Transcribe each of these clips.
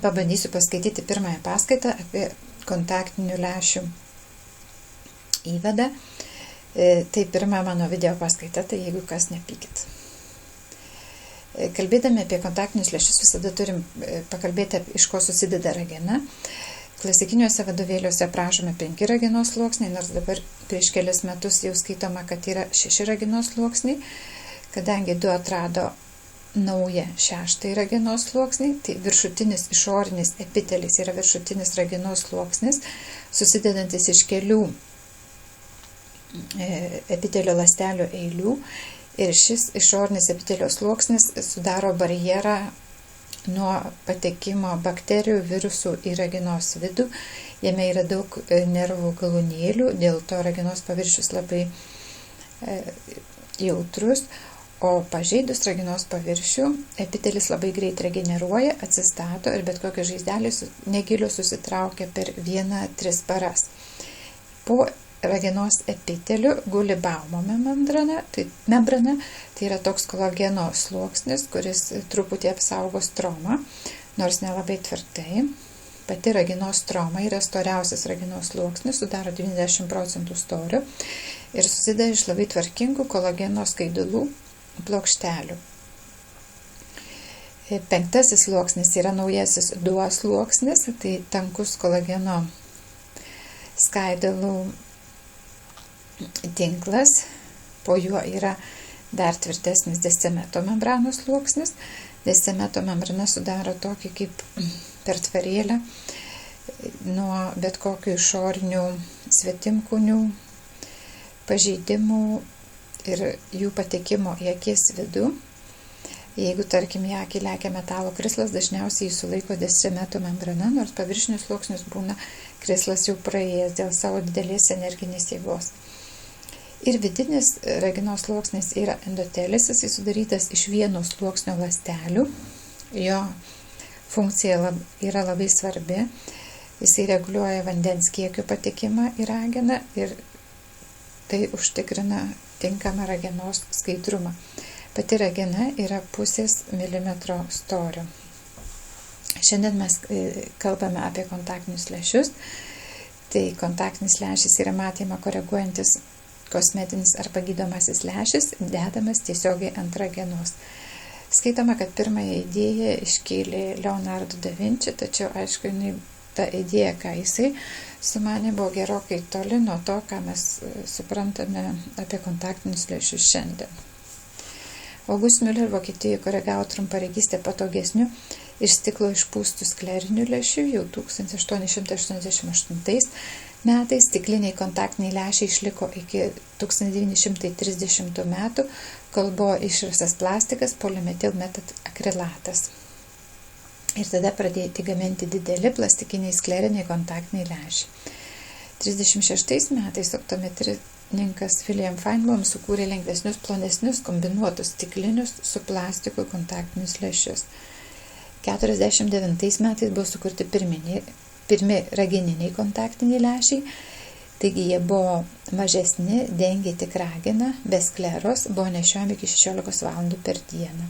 Pabandysiu paskaityti pirmąją paskaitą apie kontaktinių lęšių įvadą. Tai pirma mano video paskaita, tai jeigu kas nepykit. Kalbėdami apie kontaktinius lęšius visada turim pakalbėti, iš ko susideda ragena. Klasikiniuose vadovėliuose aprašome 5 ragenos sluoksniai, nors dabar prieš kelias metus jau skaitoma, kad yra 6 ragenos sluoksniai, kadangi 2 atrado naują 6 ragenos sluoksnį, tai viršutinis išorinis epitelis yra viršutinis ragenos sluoksnis, susidedantis iš kelių epitelio ląstelių eilių, ir šis išorinis epitelio sluoksnis sudaro barjerą nuo patekimo bakterijų, virusų į ragenos vidų. Jame yra daug nervų galūnėlių, dėl to ragenos paviršius labai jautrus, o pažeidus ragenos paviršių, epitelis labai greit regeneruoja, atsistato ir bet kokios žaizdelės negilios susitraukia per 1-3 paras. Po ragenos epiteliu guli Baumo membrana, tai yra toks kolageno sluoksnis, kuris truputį apsaugo stromą, nors nelabai tvirtai. Pati ragenos stroma yra storiausias ragenos sluoksnis, sudaro 90% storio ir susideda iš labai tvarkingų kolageno skaidulų plokštelių. 5. sluoksnis yra naujasis duo sluoksnis, tai tankus kolageno skaidulų tinklas, po juo yra dar tvirtesnis descemeto membranos sluoksnis. Descemeto membrana sudaro tokį kaip pertvarėlę nuo bet kokių išorinių svetimkūnių, pažeidimų ir jų patekimo į akies vidų. Jeigu, tarkim, į akį lekia metalo krislas, dažniausiai jį sulaiko descemeto membrana, nors paviršinius sluoksnius būna krislas jau praėjęs dėl savo didelės energinės jėgos. Ir vidinis ragenos sluoksnis yra endotelis, jis sudarytas iš vieno sluoksnio ląstelių. Jo funkcija yra labai svarbi. Jis reguliuoja vandens kiekio patekimą į rageną ir tai užtikrina tinkamą ragenos skaidrumą. Pati ragena yra 0,5 mm storio. Šiandien mes kalbame apie kontaktinius lęšius. Tai kontaktinis lęšis yra matymą koreguojantis kosmetinis arba gydomasis lęšis, dedamas tiesiogiai ant ragenos. Skaitoma, kad pirmąją idėją iškėlė Leonardo da Vinci, tačiau aišku, ta idėja, ką jisai sumanė, buvo gerokai toli nuo to, ką mes suprantame apie kontaktinius lęšius šiandien. August Müller Vokietijoje koregavo trumparegystę patogesniu iš stiklo išpūstų sklerinių lęšių jau 1888 metais. Stikliniai kontaktiniai lęšiai išliko iki 1930 metų, kol buvo išrastas plastikas polimetilmetakrilatas. Ir tada pradėti gaminti dideli plastikiniai skleriniai kontaktiniai lęšiai. 1936 metais optometrininkas William Feinbaum sukūrė lengvesnius, plonesnius, kombinuotus stiklinius su plastiku kontaktinius lęšius. 1949 metais buvo sukurti pirmi rageniniai kontaktiniai lęšiai, taigi jie buvo mažesni, dengė tik rageną, be skleros, buvo nešiojami iki 16 valandų per dieną.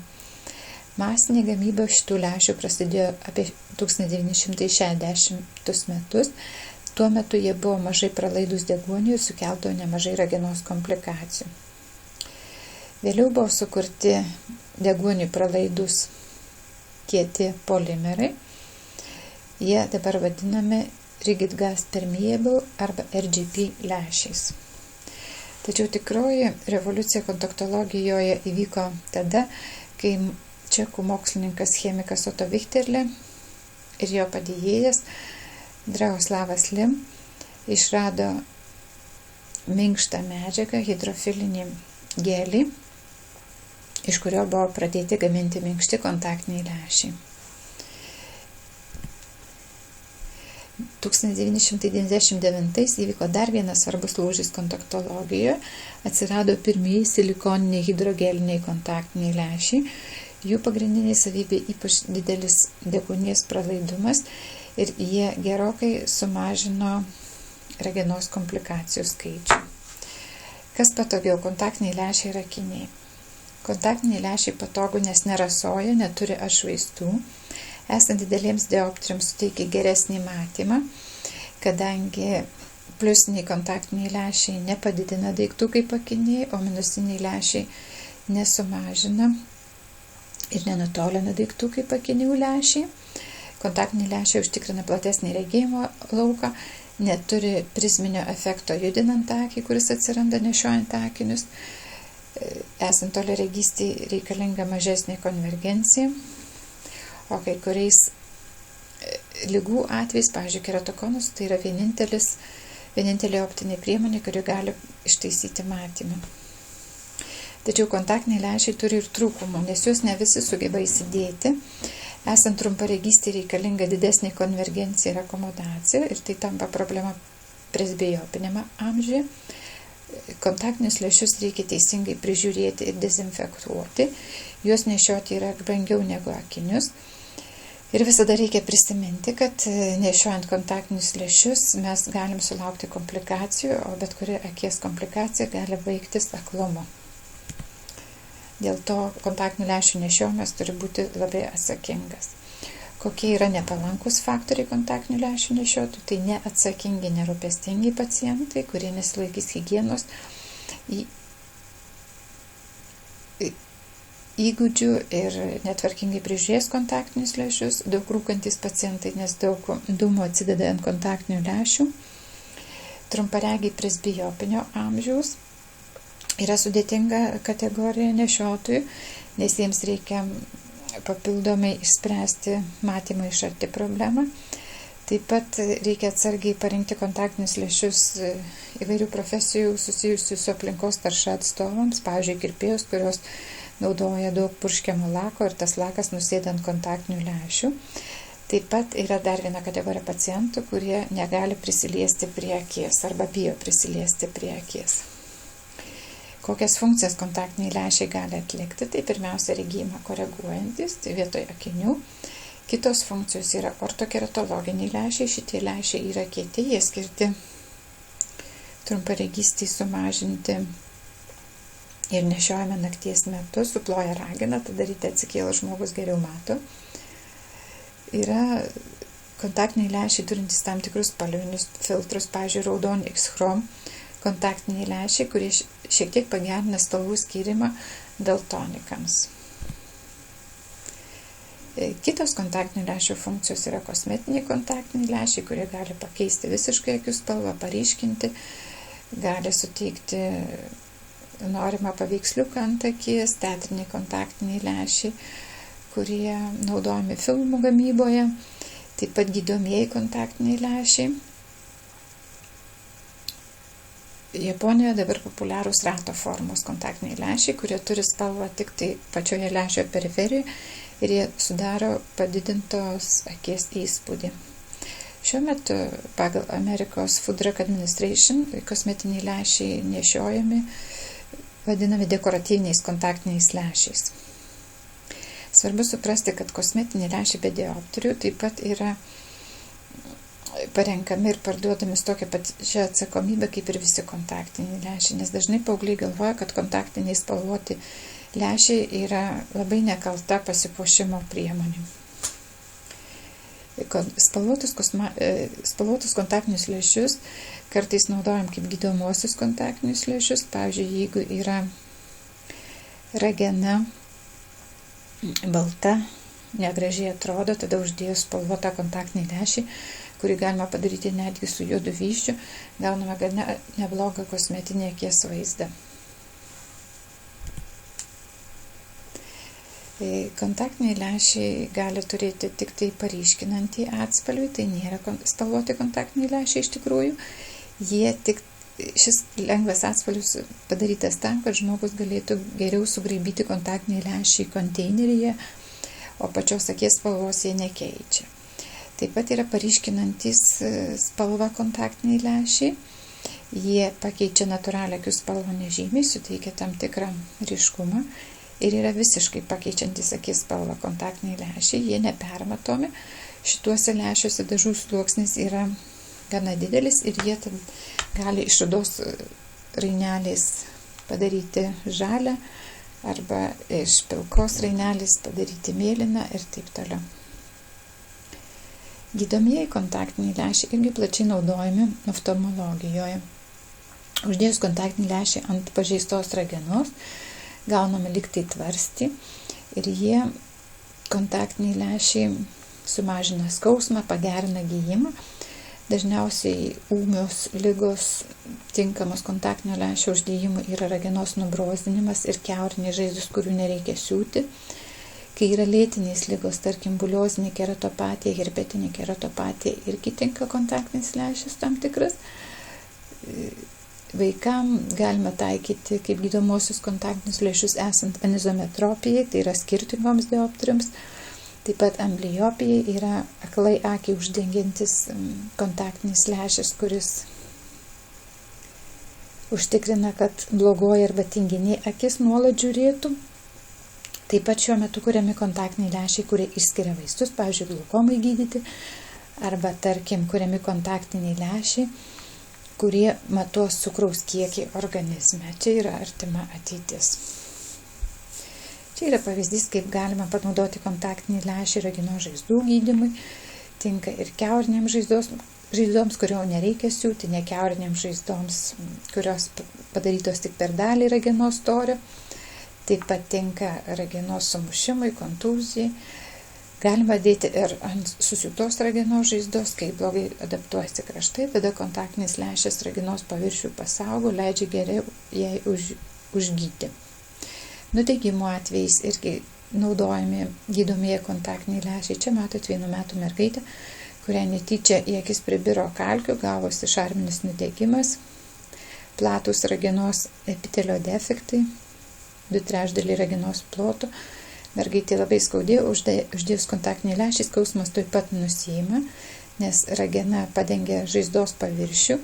Masinė gamyba šitų lęšių prasidėjo apie 1960 metus. Tuo metu jie buvo mažai pralaidūs deguoniui ir sukeldavo nemažai ragenos komplikacijų. Vėliau buvo sukurti deguoniui pralaidūs kieti polimerai. Jie dabar vadinami Rigid Gas Permeable arba RGP lęšiais. Tačiau tikroji revoliucija kontaktologijoje įvyko tada, kai čekų mokslininkas chemikas Otto Wichterle ir jo padėjėjas Drahoslavas Lim išrado minkštą medžiagą, hidrofilinį gelį, iš kurio buvo pradėti gaminti minkšti kontaktiniai lęšiai. 1999 įvyko dar vienas svarbus lūžis kontaktologijoje, atsirado pirmieji silikoniniai hidrogeliniai kontaktiniai lęšiai. Jų pagrindinė savybė ypač didelis deguonies pralaidumas ir jie gerokai sumažino ragenos komplikacijų skaičių. Kas patogiau, kontaktiniai lęšiai ir akiniai? Kontaktiniai lęšiai patogu, nes nerasoja, neturi atšvaistų. esant dideliems dioptriams suteikia geresnį matymą, kadangi pliusiniai kontaktiniai lęšiai nepadidina daiktų kaip akiniai, o minusiniai lęšiai nesumažina ir nenutolina daiktų kaip akinių lęšiai. Kontaktiniai lęšiai užtikrina platesnį regėjimo lauką, neturi prizminio efekto judinant akį, kuris atsiranda nešiojant akinius. Esant toliaregystei reikalinga mažesnė konvergencija, o kai kuriais ligų atvejais, pavyzdžiui, keratokonus, tai yra vienintelė optinė priemonė, kuri gali ištaisyti matymą. Tačiau kontaktiniai lęšiai turi ir trūkumų, nes juos ne visi sugeba įsidėti. Esant trumparegystei reikalinga didesnė konvergencija ir akomodacija, ir tai tampa problema presbiopiniame amžiuje. Kontaktinius lęšius reikia teisingai prižiūrėti ir dezinfekuoti. Juos nešioti yra brangiau negu akinius. Ir visada reikia prisiminti, kad nešiojant kontaktinius lęšius mes galim sulaukti komplikacijų, o bet kuri akies komplikacija gali baigtis aklumu. Dėl to kontaktinių lęšių nešiojimas turi būti labai atsakingas. Kokie yra nepalankus faktoriai kontaktinių lęšių nešiotojų? Tai neatsakingi, nerūpestingi pacientai, kurie nesilaikys higienos įgūdžių ir netvarkingai prižiūrės kontaktinius lęšius, daug rūkantys pacientai, nes daug dūmų atsideda ant kontaktinių lęšių, trumparegiai presbiopinio amžiaus. Yra sudėtinga kategorija nešiotojų, nes jiems reikia papildomai išspręsti matymą iš arti problemą. Taip pat reikia atsargiai parinkti kontaktinius lęšius įvairių profesijų susijusių su aplinkos tarša atstovams, pavyzdžiui, kirpėjos, kurios naudoja daug purškiamo lako ir tas lakas nusėda ant kontaktinių lęšių. Taip pat yra dar viena kategorija pacientų, kurie negali prisiliesti prie akies arba bijo prisiliesti prie akies. Kokias funkcijas kontaktiniai lęšiai gali atlikti? Tai pirmiausia regėjimą koreguojantis, tai vietoje akinių. Kitos funkcijos yra ortokeratologiniai lęšiai. Šitie lęšiai yra kieti, jie skirti trumparegystei sumažinti ir nešiojame nakties metu, suploja rageną, tada ryte atsikėlęs žmogus geriau mato. Yra kontaktiniai lęšiai turintys tam tikrus spalvinius filtrus, pavyzdžiui, raudoni X-Chrom kontaktiniai lęšiai, kurie šiek tiek pagerina spalvų skyrimą daltonikams. Kitos kontaktinių lęšių funkcijos yra kosmetiniai kontaktiniai lęšiai, kurie gali pakeisti visiškai akių spalvą, paryškinti, gali suteikti norimą paveiksliuką ant akies, teatriniai kontaktiniai lęšiai, kurie naudojami filmų gamyboje, taip pat gydomieji kontaktiniai lęšiai. Japonijoje dabar populiarūs rato formos kontaktiniai lęšiai, kurie turi spalvą tik tai pačioje lęšio periferijoje ir jie sudaro padidintos akies įspūdį. Šiuo metu pagal Amerikos Food Drug Administration kosmetiniai lęšiai nešiojami, vadinami dekoratyviniais kontaktiniais lęšiais. Svarbu suprasti, kad kosmetiniai lęšiai be dioptrijų taip pat yra parenkami ir parduodami su tokia pačia atsakomybė kaip ir visi kontaktiniai lęšiai, nes dažnai paaugliai galvoja, kad kontaktiniai spalvoti lęšiai yra labai nekalta pasipuošimo priemonė. Spalvotus kontaktinius lęšius kartais naudojam kaip gydomuosius kontaktinius lęšius. Pavyzdžiui, jeigu yra ragena balta, negražiai atrodo, tada uždėjus spalvotą kontaktinį lęšį, kurį galima padaryti netgi su juodu vyščiu, gauname gana neblogą kosmetinį akies vaizdą. Kontaktiniai lęšiai gali turėti tik tai paryškinantį atspalvį, tai nėra spalvoti kontaktiniai lęšiai iš tikrųjų. Šis lengvas atspalvis padarytas tam, kad žmogus galėtų geriau sugraibyti kontaktiniai lęšiai konteineryje, o pačios akies spalvos jie nekeičia. Taip pat yra paryškinantys spalvą kontaktiniai lęšiai. Jie pakeičia natūralią akių spalvą nežymiai, suteikia tam tikrą ryškumą ir yra visiškai pakeičiantys akies spalvą kontaktiniai lęšiai. Jie nepermatomi. Šituose lęšiuose dažų sluoksnis yra gana didelis ir jie gali iš rudos rainelės padaryti žalią arba iš pilkos rainelės padaryti mėlyną ir taip toliau. Gydomieji kontaktiniai lęšiai irgi plačiai naudojami oftalmologijoje. Uždėjus kontaktinį lęšį ant pažeistos ragenos, gauname liktai tvarstį ir jie kontaktiniai lęšiai sumažina skausmą, pagerina gijimą. Dažniausiai ūmios ligos tinkamos kontaktinio lęšio uždėjimui yra ragenos nubrozdinimas ir kiaurinės žaizdos, kurių nereikia siūti. Kai yra lėtinės ligos, tarkim buliozinė keratopatija, herpetinė keratopatija, irgi tinka kontaktinis lęšis tam tikras. Vaikam galima taikyti kaip gydomosius kontaktinius lęšius esant anizometropijai, tai yra skirtingoms dioptrijoms. Taip pat ambliopijai yra aklai akį uždengiantis kontaktinis lęšis, kuris užtikrina, kad blogoji arba tinginė akis nuolat žiūrėtų. Taip pat šiuo metu kuriami kontaktiniai lęšiai, kurie išskiria vaistus, pavyzdžiui, glaukomai gydyti, arba tarkim kuriami kontaktiniai lęšiai, kurie matuos cukraus kiekį organizme. Čia yra artima ateitis. Čia yra pavyzdys, kaip galima panaudoti kontaktinį lęšį ragenos žaizdų gydymui. Tinka ir kiaurinėms žaizdoms, kurio nereikia siūti, ne kiaurinėms žaizdoms, kurios padarytos tik per dalį ragenos storio. Taip pat tinka ragenos sumušimui, kontūzijai. Galima dėti ir ant susiūtos ragenos žaizdos, kai blogai adaptuojasi kraštai, tada kontaktinis lęšis ragenos paviršių pasaugo, leidžia geriau jai užgyti. Nudegimo atvejais irgi naudojami gydomieji kontaktiniai lęšiai. Čia matot 1 metų mergaitę, kuriai netyčia į akis pribiro kalkių, gavosi šarminis nudegimas, platus ragenos epitelio defektai, 2/3 ragenos ploto. Mergaitė labai skaudėjo, uždėjus kontaktinį lęšį, skausmas tuoj pat nusiima, nes ragena padengia žaizdos paviršių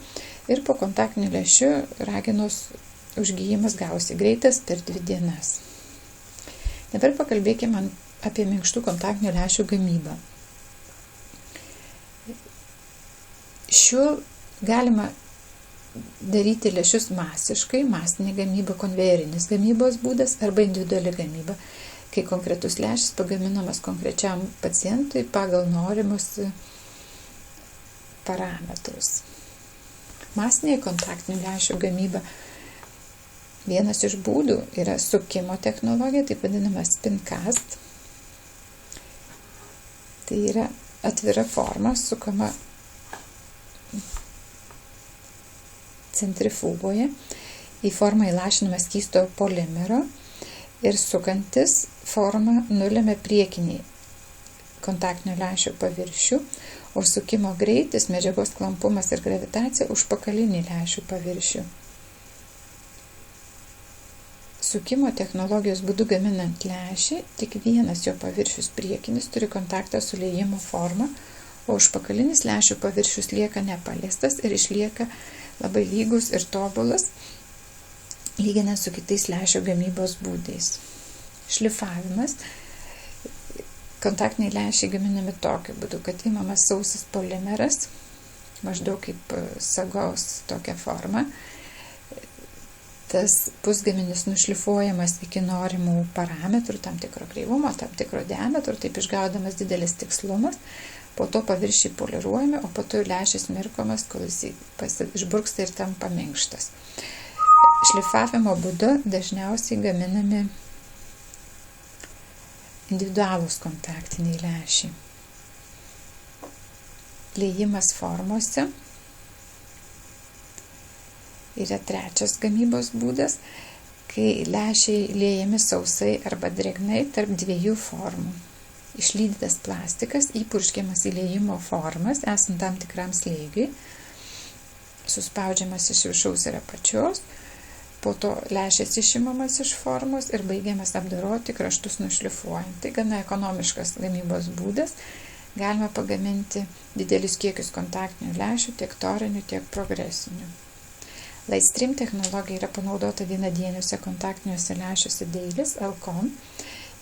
ir po kontaktiniu lęšiu ragenos užgijimas gausi greitas per 2 dienas. Dabar pakalbėkime apie minkštų kontaktinių lęšių gamybą. Šiuo galima daryti lęšius masiškai, masinė gamyba, konvejerinis gamybos būdas arba individuali gamyba, kai konkretus lęšis pagaminamas konkrečiam pacientui pagal norimus parametrus. Masinė kontaktinių lęšių gamyba vienas iš būdų yra sukimo technologija, taip vadinama spincast. Tai yra atvira forma, sukama centrifugoje, į formą įlašinama skysto polimero ir sukantis formą nulemia priekinį kontaktinio lęšio paviršių, o sukimo greitis, medžiagos klampumas ir gravitacija užpakalinį lęšių paviršių. Sukimo technologijos būdu gaminant lęšį, tik vienas jo paviršius priekinis turi kontaktą su liejimo forma, o užpakalinis lęšių paviršius lieka nepaliestas ir išlieka labai lygus ir tobulas, lyginant su kitais lęšio gamybos būdais. Šlifavimas. Kontaktiniai lęšiai gaminami tokiu būdu, kad imamas sausas polimeras, maždaug kaip sagos tokia forma. Tas pusgaminis nušlifuojamas iki norimų parametrų, tam tikro kreivumo, tam tikro diametro, taip išgaudamas didelis tikslumas, po to paviršiai poliruojami, o po to lęšis mirkomas, kol jis išburksta ir tampa minkštas. Šlifavimo būdu dažniausiai gaminami individualūs kontaktiniai lęšiai. Liejimas formose yra trečias gamybos būdas, kai lęšiai liejami sausai arba drėgnai tarp 2 formų. Išlydytas plastikas įpurškiamas į liejimo formas, esant tam tikram slėgiui, suspaudžiamas iš viršaus ir apačios, po to lęšis išimamas iš formos ir baigiamas apdoroti, kraštus nušlifuojant. Tai gana ekonomiškas gamybos būdas. Galima pagaminti didelius kiekius kontaktinių lęšių, tiek torinių, tiek progresinių. Lightstream technologija yra panaudota vienadieniuose kontaktiniuose lęšiuose Dailis, Alcon.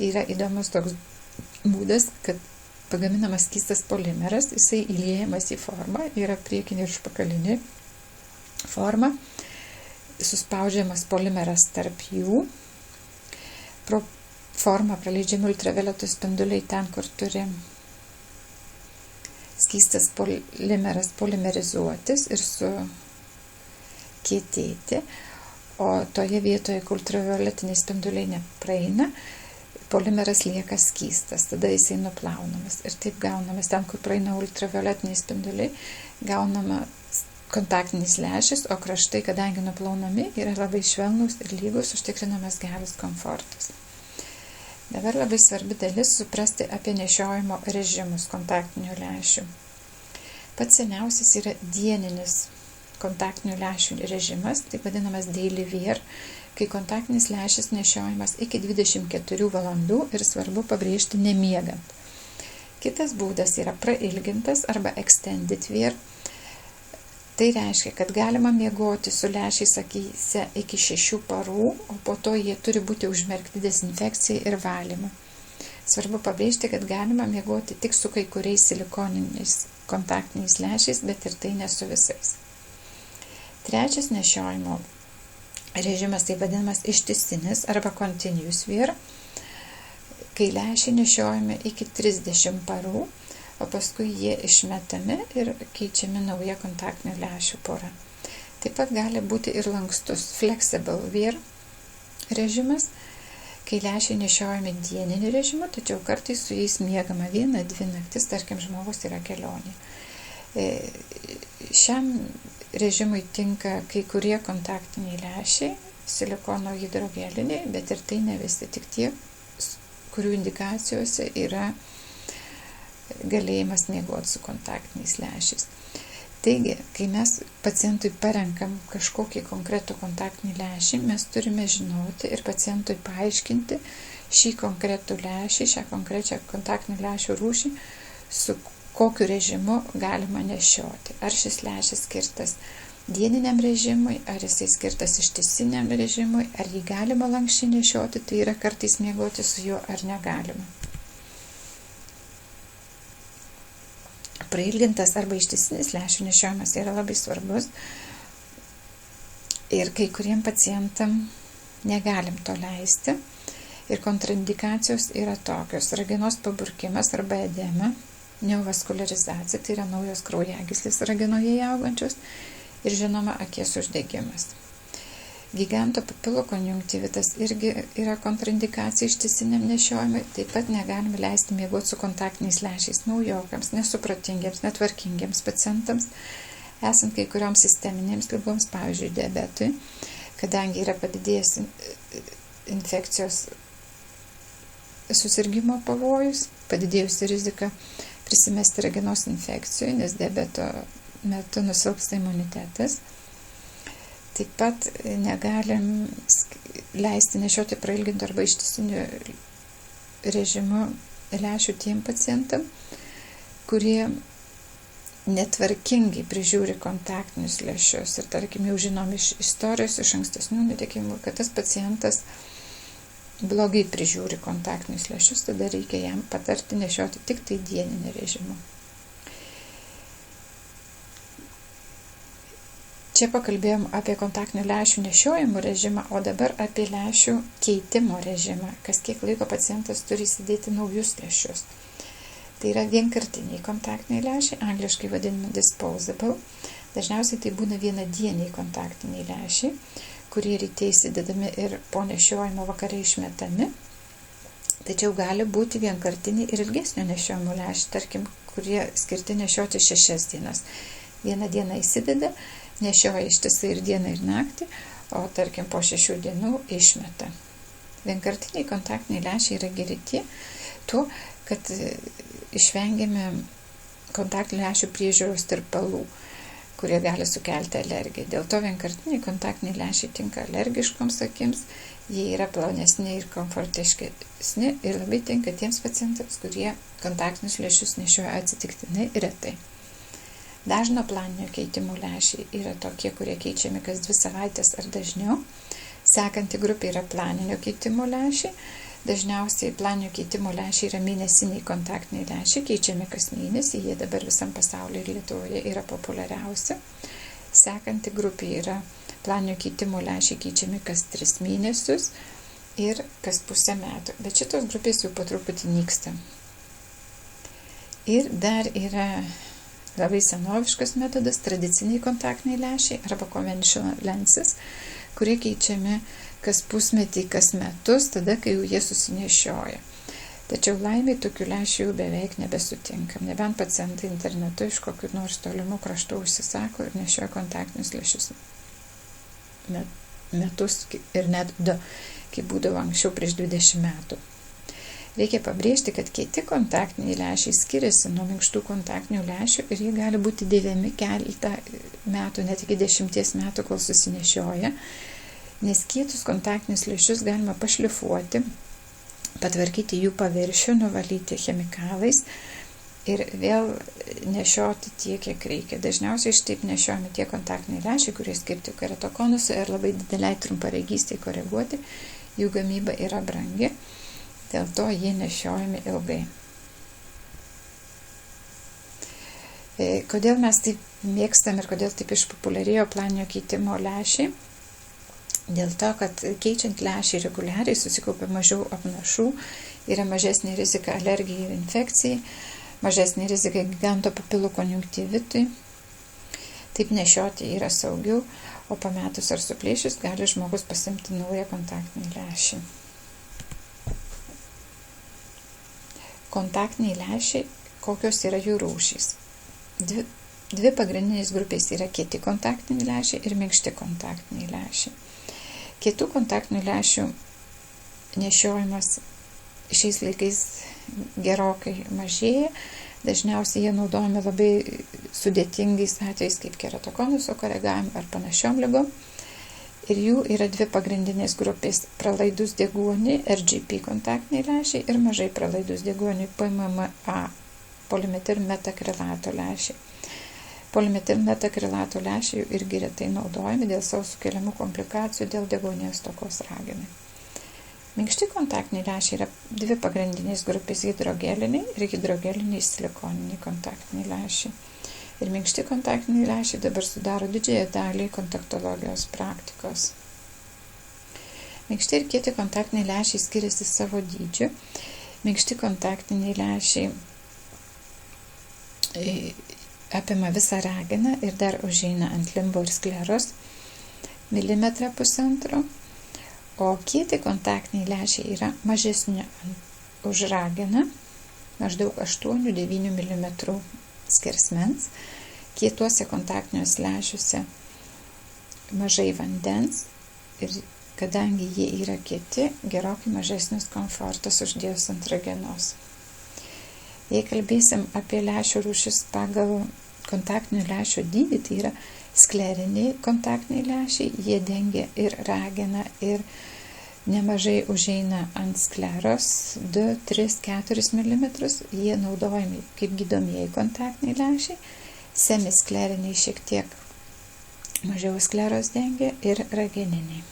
Yra įdomus toks būdas, kad pagaminamas skystas polimeras, jisai įliejamas į formą, yra priekinė ir užpakalinė forma, suspaudžiamas polimeras tarp jų, pro formą praleidžiami ultravioleto spinduliai ten, kur turi skystas polimeras polimerizuotis ir sukietėti, o toje vietoje, kur ultravioletiniai spinduliai nepraeina, polimeras lieka skystas, tada jisai nuplaunamas. Ir taip gaunamas ten, kur praeina ultravioletiniai spinduliai, gaunama kontaktinis lęšis, o kraštai, kadangi nuplaunami, yra labai švelnūs ir lygus, užtikrinamas geras komfortas. Dabar labai svarbi dalis suprasti apie nešiojimo režimus kontaktinių lęšių. Pats seniausias yra dieninis kontaktinių lęšių režimas, taip vadinamas daily wear, kai kontaktinis lęšis nešiojamas iki 24 valandų ir svarbu pabrėžti nemiegant. Kitas būdas yra prailgintas arba extended wear. Tai reiškia, kad galima miegoti su lęšiais akyse iki 6 parų, o po to jie turi būti užmerkti dezinfekcijai ir valymui. Svarbu pabrėžti, kad galima miegoti tik su kai kuriais silikoniniais kontaktiniais lęšiais, bet ir tai ne su visais. Trečias nešiojimo režimas tai vadinamas ištisinis arba continuous wear, kai lęšiai nešiojami iki 30 parų, o paskui jie išmetami ir keičiami nauja kontaktinių lęšių pora. Taip pat gali būti ir lankstus flexible wear režimas, kai lęšiai nešiojami dieninį režimą, tačiau kartais su jais miegama 1-2 naktis, tarkim, žmogus yra kelionė. Šiam režimui tinka kai kurie kontaktiniai lęšiai, silikono hidrogeliniai, bet ir tai ne visi, tik tie, kurių indikacijose yra galėjimas miegoti su kontaktiniais lęšiais. Taigi, kai mes pacientui parenkam kažkokį konkretų kontaktinį lęšį, mes turime žinoti ir pacientui paaiškinti šį konkretų lęšį, šią konkrečią kontaktinių lęšių rūšį, su kokiu režimu galima nešioti. Ar šis lęšis skirtas dieniniam režimui, ar jisai skirtas ištisiniam režimui, ar jį galima lankščiai nešioti, tai yra kartais miegoti su juo ar negalima. Prailgintas arba ištisinis lęšių nešiojimas yra labai svarbus ir kai kuriem pacientam negalim to leisti. Ir kontraindikacijos yra tokios: ragenos paburkimas arba edema, neovaskularizacija, tai yra naujos kraujagyslės ragenoje augančios, ir žinoma akies uždegimas. Giganto papilo konjunktivitas irgi yra kontraindikacija ištisiniam nešiojimui, taip pat negalime leisti miegoti su kontaktiniais lęšiais naujokams, nesupratingiems, netvarkingiems pacientams, esant kai kurioms sisteminėms ligoms, pavyzdžiui, diabetui, kadangi yra padidėjęs infekcijos susirgimo pavojus, padidėjusi rizika prisimesti ragenos infekcijų, nes diabeto metu nusilpsta imunitetas. Taip pat negalim leisti nešioti prailginto arba ištisiniu režimu lęšių tiem pacientam, kurie netvarkingai prižiūri kontaktinius lęšius. Ir tarkim, jau žinom iš istorijos, iš ankstesnių nutikimų, kad tas pacientas blogai prižiūri kontaktinius lęšius, tada reikia jam patarti nešioti tik tai dieninį režimą. Čia pakalbėjom apie kontaktinių lęšių nešiojimo režimą, o dabar apie lęšių keitimo režimą, kas kiek laiko pacientas turi įsidėti naujus lęšius. Tai yra vienkartiniai kontaktiniai lęšiai, angliškai vadinami disposable. Dažniausiai tai būna vienadieniai kontaktiniai lęšiai, kurie ryte įsidedami ir po nešiojimo vakare išmetami. Tačiau gali būti vienkartiniai ir ilgesnio nešiojimo lęšiai, tarkim, kurie skirti nešioti 6 dienas. Vieną dieną įsideda, nešioja ištisai ir dieną ir naktį, o tarkim po 6 dienų išmeta. Vienkartiniai kontaktiniai lęšiai yra geri tuo, kad išvengiame kontaktinių lęšių priežiūros tirpalų, kurie gali sukelti alergiją. Dėl to vienkartiniai kontaktiniai lęšiai tinka alergiškoms akims, jie yra plonesni ir komfortiškesni ir labai tinka tiems pacientams, kurie kontaktinius lęšius nešioja atsitiktinai ir retai. Dažno planinio keitimo lęšiai yra tokie, kurie keičiami kas 2 savaitės ar dažniau. Sekanti grupė yra planinio keitimo lęšiai. Dažniausiai planinio keitimo lęšiai yra mėnesiniai kontaktiniai lęšiai, keičiami kas mėnesį, jie dabar visam pasaulyje ir Lietuvoje yra populiariausi. Sekanti grupė yra planinio keitimo lęšiai keičiami kas 3 mėnesius ir kas pusę metų, bet šitos grupės jau po truputį nyksta. Ir dar yra labai senoviškas metodas, tradiciniai kontaktiniai lęšiai arba conventional lenses, kurie keičiami kas pusmetį, kas metus, tada, kai jau jie susinešioja. Tačiau laimiai tokių lęšių jau beveik nebesutinkam, nebent pacientai internetu iš kokių nors tolimų kraštų užsisako ir nešioja kontaktinius lęšius metus ir net 2, kaip būdavo anksčiau prieš 20 metų. Reikia pabrėžti, kad kieti kontaktiniai lęšiai skiriasi nuo minkštų kontaktinių lęšių ir jie gali būti dėvimi keletą metų, net iki 10 metų, kol susinešioja, nes kietus kontaktinius lęšius galima pašlifuoti, patvarkyti jų paviršių, nuvalyti chemikalais ir vėl nešioti tiek, kiek reikia. Dažniausiai šitaip nešiojami tie kontaktiniai lęšiai, kurie skirti keratokonusui ir labai dideliai trumparegystei koreguoti, jų gamyba yra brangi, dėl to jie nešiojami ilgai. Kodėl mes taip mėgstam ir kodėl taip išpopuliarėjo planinio keitimo lęšiai? Dėl to, kad keičiant lęšį reguliariai susikaupia mažiau apnašų, yra mažesnė rizika alergijai ir infekcijai, mažesnė rizika giganto papilų konjunktyvitui. Taip nešioti yra saugiau, o pametus ar suplėšius gali žmogus pasimti naują kontaktinį lęšį. Kontaktiniai lęšiai, kokios yra jų rūšys? Dvi pagrindinės grupės yra kieti kontaktiniai lęšiai ir minkšti kontaktiniai lęšiai. Kietų kontaktinių lęšių nešiojimas šiais laikais gerokai mažėja. Dažniausiai jie naudojami labai sudėtingais atvejais kaip keratokonuso koregavim ar panašiom ligom. Ir jų yra dvi pagrindinės grupės – pralaidus deguoniui RGP kontaktiniai lęšiai ir mažai pralaidus deguoniui PMMA polimetilmetakrilato lęšiai. Polimetilmetakrilato lęšiai irgi retai naudojami dėl savo sukeliamų komplikacijų dėl deguonies stokos raginai. Minkšti kontaktiniai lęšiai yra dvi pagrindinės grupės – hidrogeliniai ir hidrogeliniai silikoniniai kontaktiniai lęšiai. Ir minkšti kontaktiniai lęšiai dabar sudaro didžiąją dalį kontaktologijos praktikos. Minkšti ir kieti kontaktiniai lęšiai skiriasi savo dydžiu. Minkšti kontaktiniai lęšiai apima visą rageną ir dar užeina ant limbo ir skleros 1,5 mm, o kieti kontaktiniai lęšiai yra mažesni už rageną, maždaug 8-9 mm skersmens. Kietuose kontaktiniuose lęšiuose mažai vandens ir kadangi jie yra kieti, gerokai mažesnis komfortas uždėjus ant ragenos. Jei kalbėsim apie lęšių rūšis pagal kontaktinių lęšių dydį, tai yra skleriniai kontaktiniai lęšiai, jie dengia ir rageną ir nemažai užeina ant skleros 2, 3, 4 mm, jie naudojami kaip gydomieji kontaktiniai lęšiai, semiskleriniai šiek tiek mažiau skleros dengia ir rageniniai.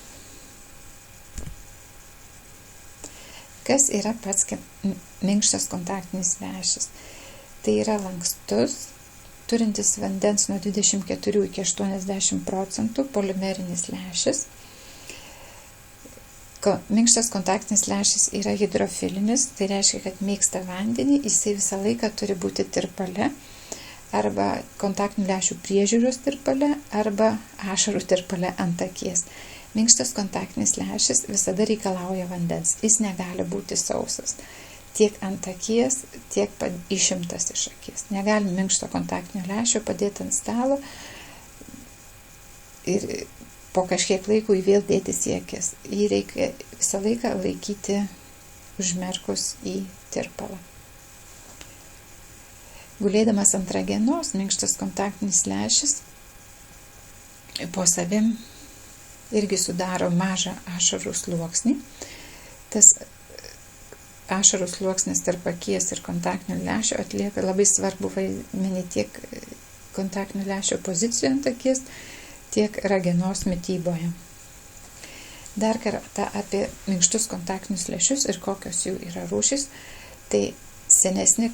Kas yra pats minkštas kontaktinis lęšis? Tai yra lankstus, turintis vandens nuo 24 iki 80% polimerinis lęšis. Minkštas kontaktinis lęšis yra hidrofilinis, tai reiškia, kad mėgsta vandenį, jisai visą laiką turi būti tirpale, arba kontaktinių lęšių priežiūros tirpale, arba ašarų tirpale ant akies. Minkštas kontaktinis lęšis visada reikalauja vandens, jis negali būti sausas. Tiek ant akies, tiek išimtas iš akies. Negalim minkšto kontaktinio lęšio padėti ant stalo ir po kažkiek laiko jį vėl dėtis į akis. Jį reikia visą laiką laikyti užmerkus į tirpalą. Gulėdamas ant ragenos, minkštas kontaktinis lęšis po savim irgi sudaro mažą ašarų sluoksnį. Tas ašarų sluoksnis tarp akies ir kontaktinio lęšio atlieka labai svarbu vaidmenį tiek kontaktinio lęšio pozicijoje ant akies, tiek ragenos mityboje. Dar kartą apie minkštus kontaktinius lęšius ir kokios jų yra rūšys. Tai senesni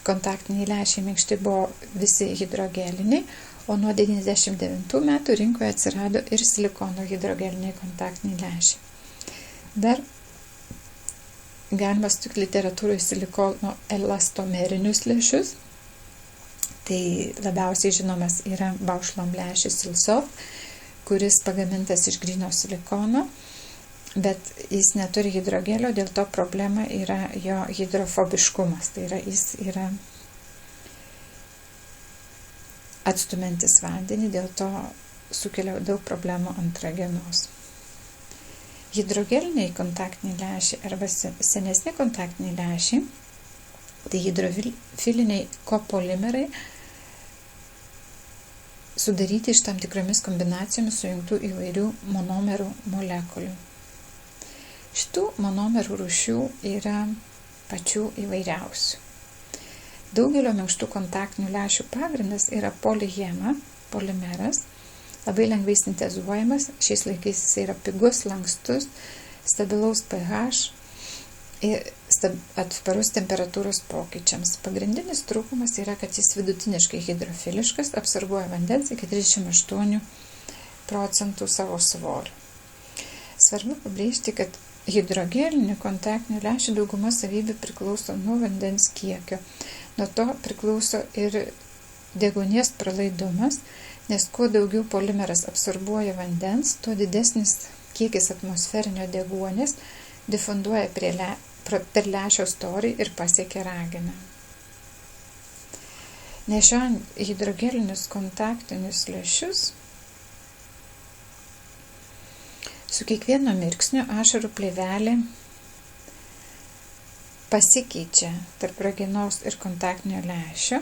kontaktiniai lęšiai minkšti buvo visi hidrogeliniai, o nuo 99 metų rinkoje atsirado ir silikono hidrogeliniai kontaktiniai lęšiai. Dar galima sutikti literatūroje silikono elastomerinius lęšius. Tai labiausiai žinomas yra Bausch Lomb lęšis Silsoft, kuris pagamintas iš gryno silikono, bet jis neturi hidrogelio, dėl to problema yra jo hidrofobiškumas. Tai yra, jis yra atstumiantis vandenį, dėl to sukelia daug problemų ant ragenos. Hidrogeliniai kontaktiniai lęšiai arba senesni kontaktiniai lęšiai, tai hidrofiliniai kopolimerai, sudaryti iš tam tikromis kombinacijomis sujungtų įvairių monomerų molekulių. Šitų monomerų rūšių yra pačių įvairiausių. Daugelio minkštų kontaktinių lęšių pagrindas yra polyhema, polimeras, labai lengvai sintezuojamas, šiais laikais jis yra pigus, lankstus, stabilaus pH ir atsparus temperatūros pokyčiams. Pagrindinis trūkumas yra, kad jis vidutiniškai hidrofiliškas, absorbuoja vandens iki 38% savo svorio. Svarbu pabrėžti, kad hidrogelinių kontaktinių lęšių dauguma savybių priklauso nuo vandens kiekio. Nuo to priklauso ir deguonies pralaidumas, nes kuo daugiau polimeras absorbuoja vandens, tuo didesnis kiekis atmosferinio deguonies difunduoja per lęšio storį ir pasiekia rageną. Nešiojant hidrogelinius kontaktinius lęšius, su kiekvieno mirksniu ašarų plėvelė pasikeičia tarp ragenos ir kontaktinio lęšio,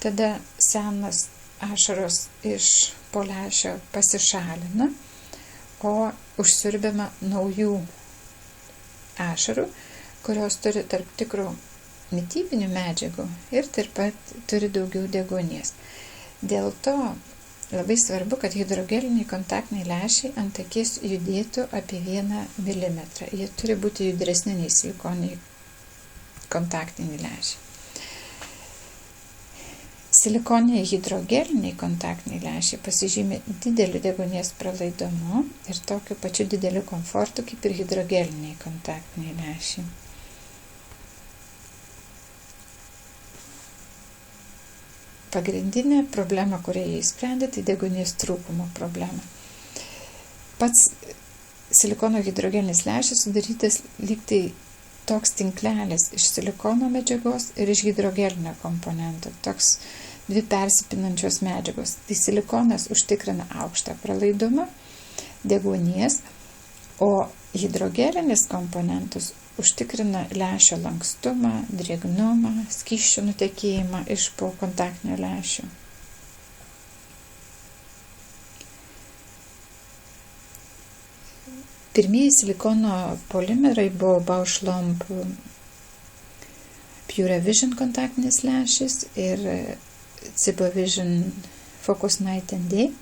tada senas ašaros iš po lęšio pasišalina, o užsiurbiama naujų ašarų, kurios turi tarp tikrų mitybinių medžiagų ir taip pat turi daugiau deguonies. Dėl to labai svarbu, kad hidrogeliniai kontaktiniai lęšiai ant akis judėtų apie 1 mm. Jie turi būti judresni nei silikoniniai kontaktiniai lęšiai. Silikoniniai hidrogeliniai kontaktiniai lęšiai pasižymi dideliu deguonies pralaidumu ir tokiu pačiu dideliu komfortu kaip ir hidrogeliniai kontaktiniai lęšiai. Pagrindinė problema, kurią jie įsprendė, tai deguonies trūkumo problema. Pats silikono hidrogelinis lęšis sudarytas lyg tai toks tinklelis iš silikono medžiagos ir iš hidrogelinio komponento, toks dvi persipinančios medžiagos. Tai silikonas užtikrina aukštą pralaidumą deguonies, o hidrogelinis komponentas užtikrina lęšio lankstumą, drėgnumą, skysčių nutekėjimą iš po kontaktinio lęšio. Pirmieji silikono polimerai buvo Bausch Lomb PureVision kontaktinis lęšis ir CibaVision Focus Night and Day.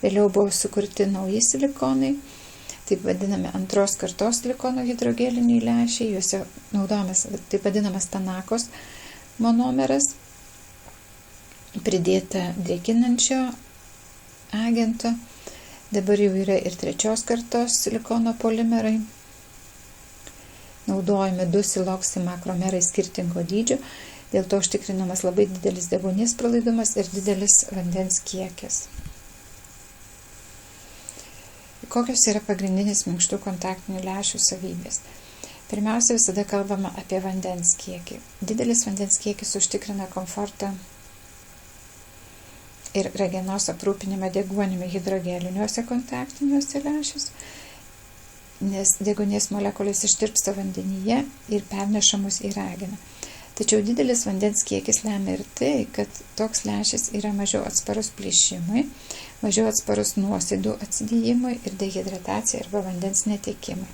Vėliau buvo sukurti nauji silikonai, taip vadinami antros kartos silikono hidrogeliniai lęšiai, juose naudojamas taip vadinamas Tanakos monomeras, pridėta drėkinančio agento. Dabar jau yra ir trečios kartos silikono polimerai. Naudojami 2 siloksimakromerai skirtingo dydžio, dėl to užtikrinamas labai didelis deguonies pralaidumas ir didelis vandens kiekis. Kokios yra pagrindinis minkštų kontaktinių lęšių savybės? Pirmiausia, visada kalbama apie vandens kiekį. Didelis vandens kiekis užtikrina komfortą ir ragenos aprūpinimą deguonimi hidrogeliniuose kontaktiniuose lęšiuose, nes deguonies molekulės ištirpsta vandenyje ir pernešamos į rageną. Tačiau didelis vandens kiekis lemia ir tai, kad toks lęšis yra mažiau atsparus plyšimui, mažiau atsparus nuosėdų atsidėjimui ir dehidratacijai arba vandens netekimui.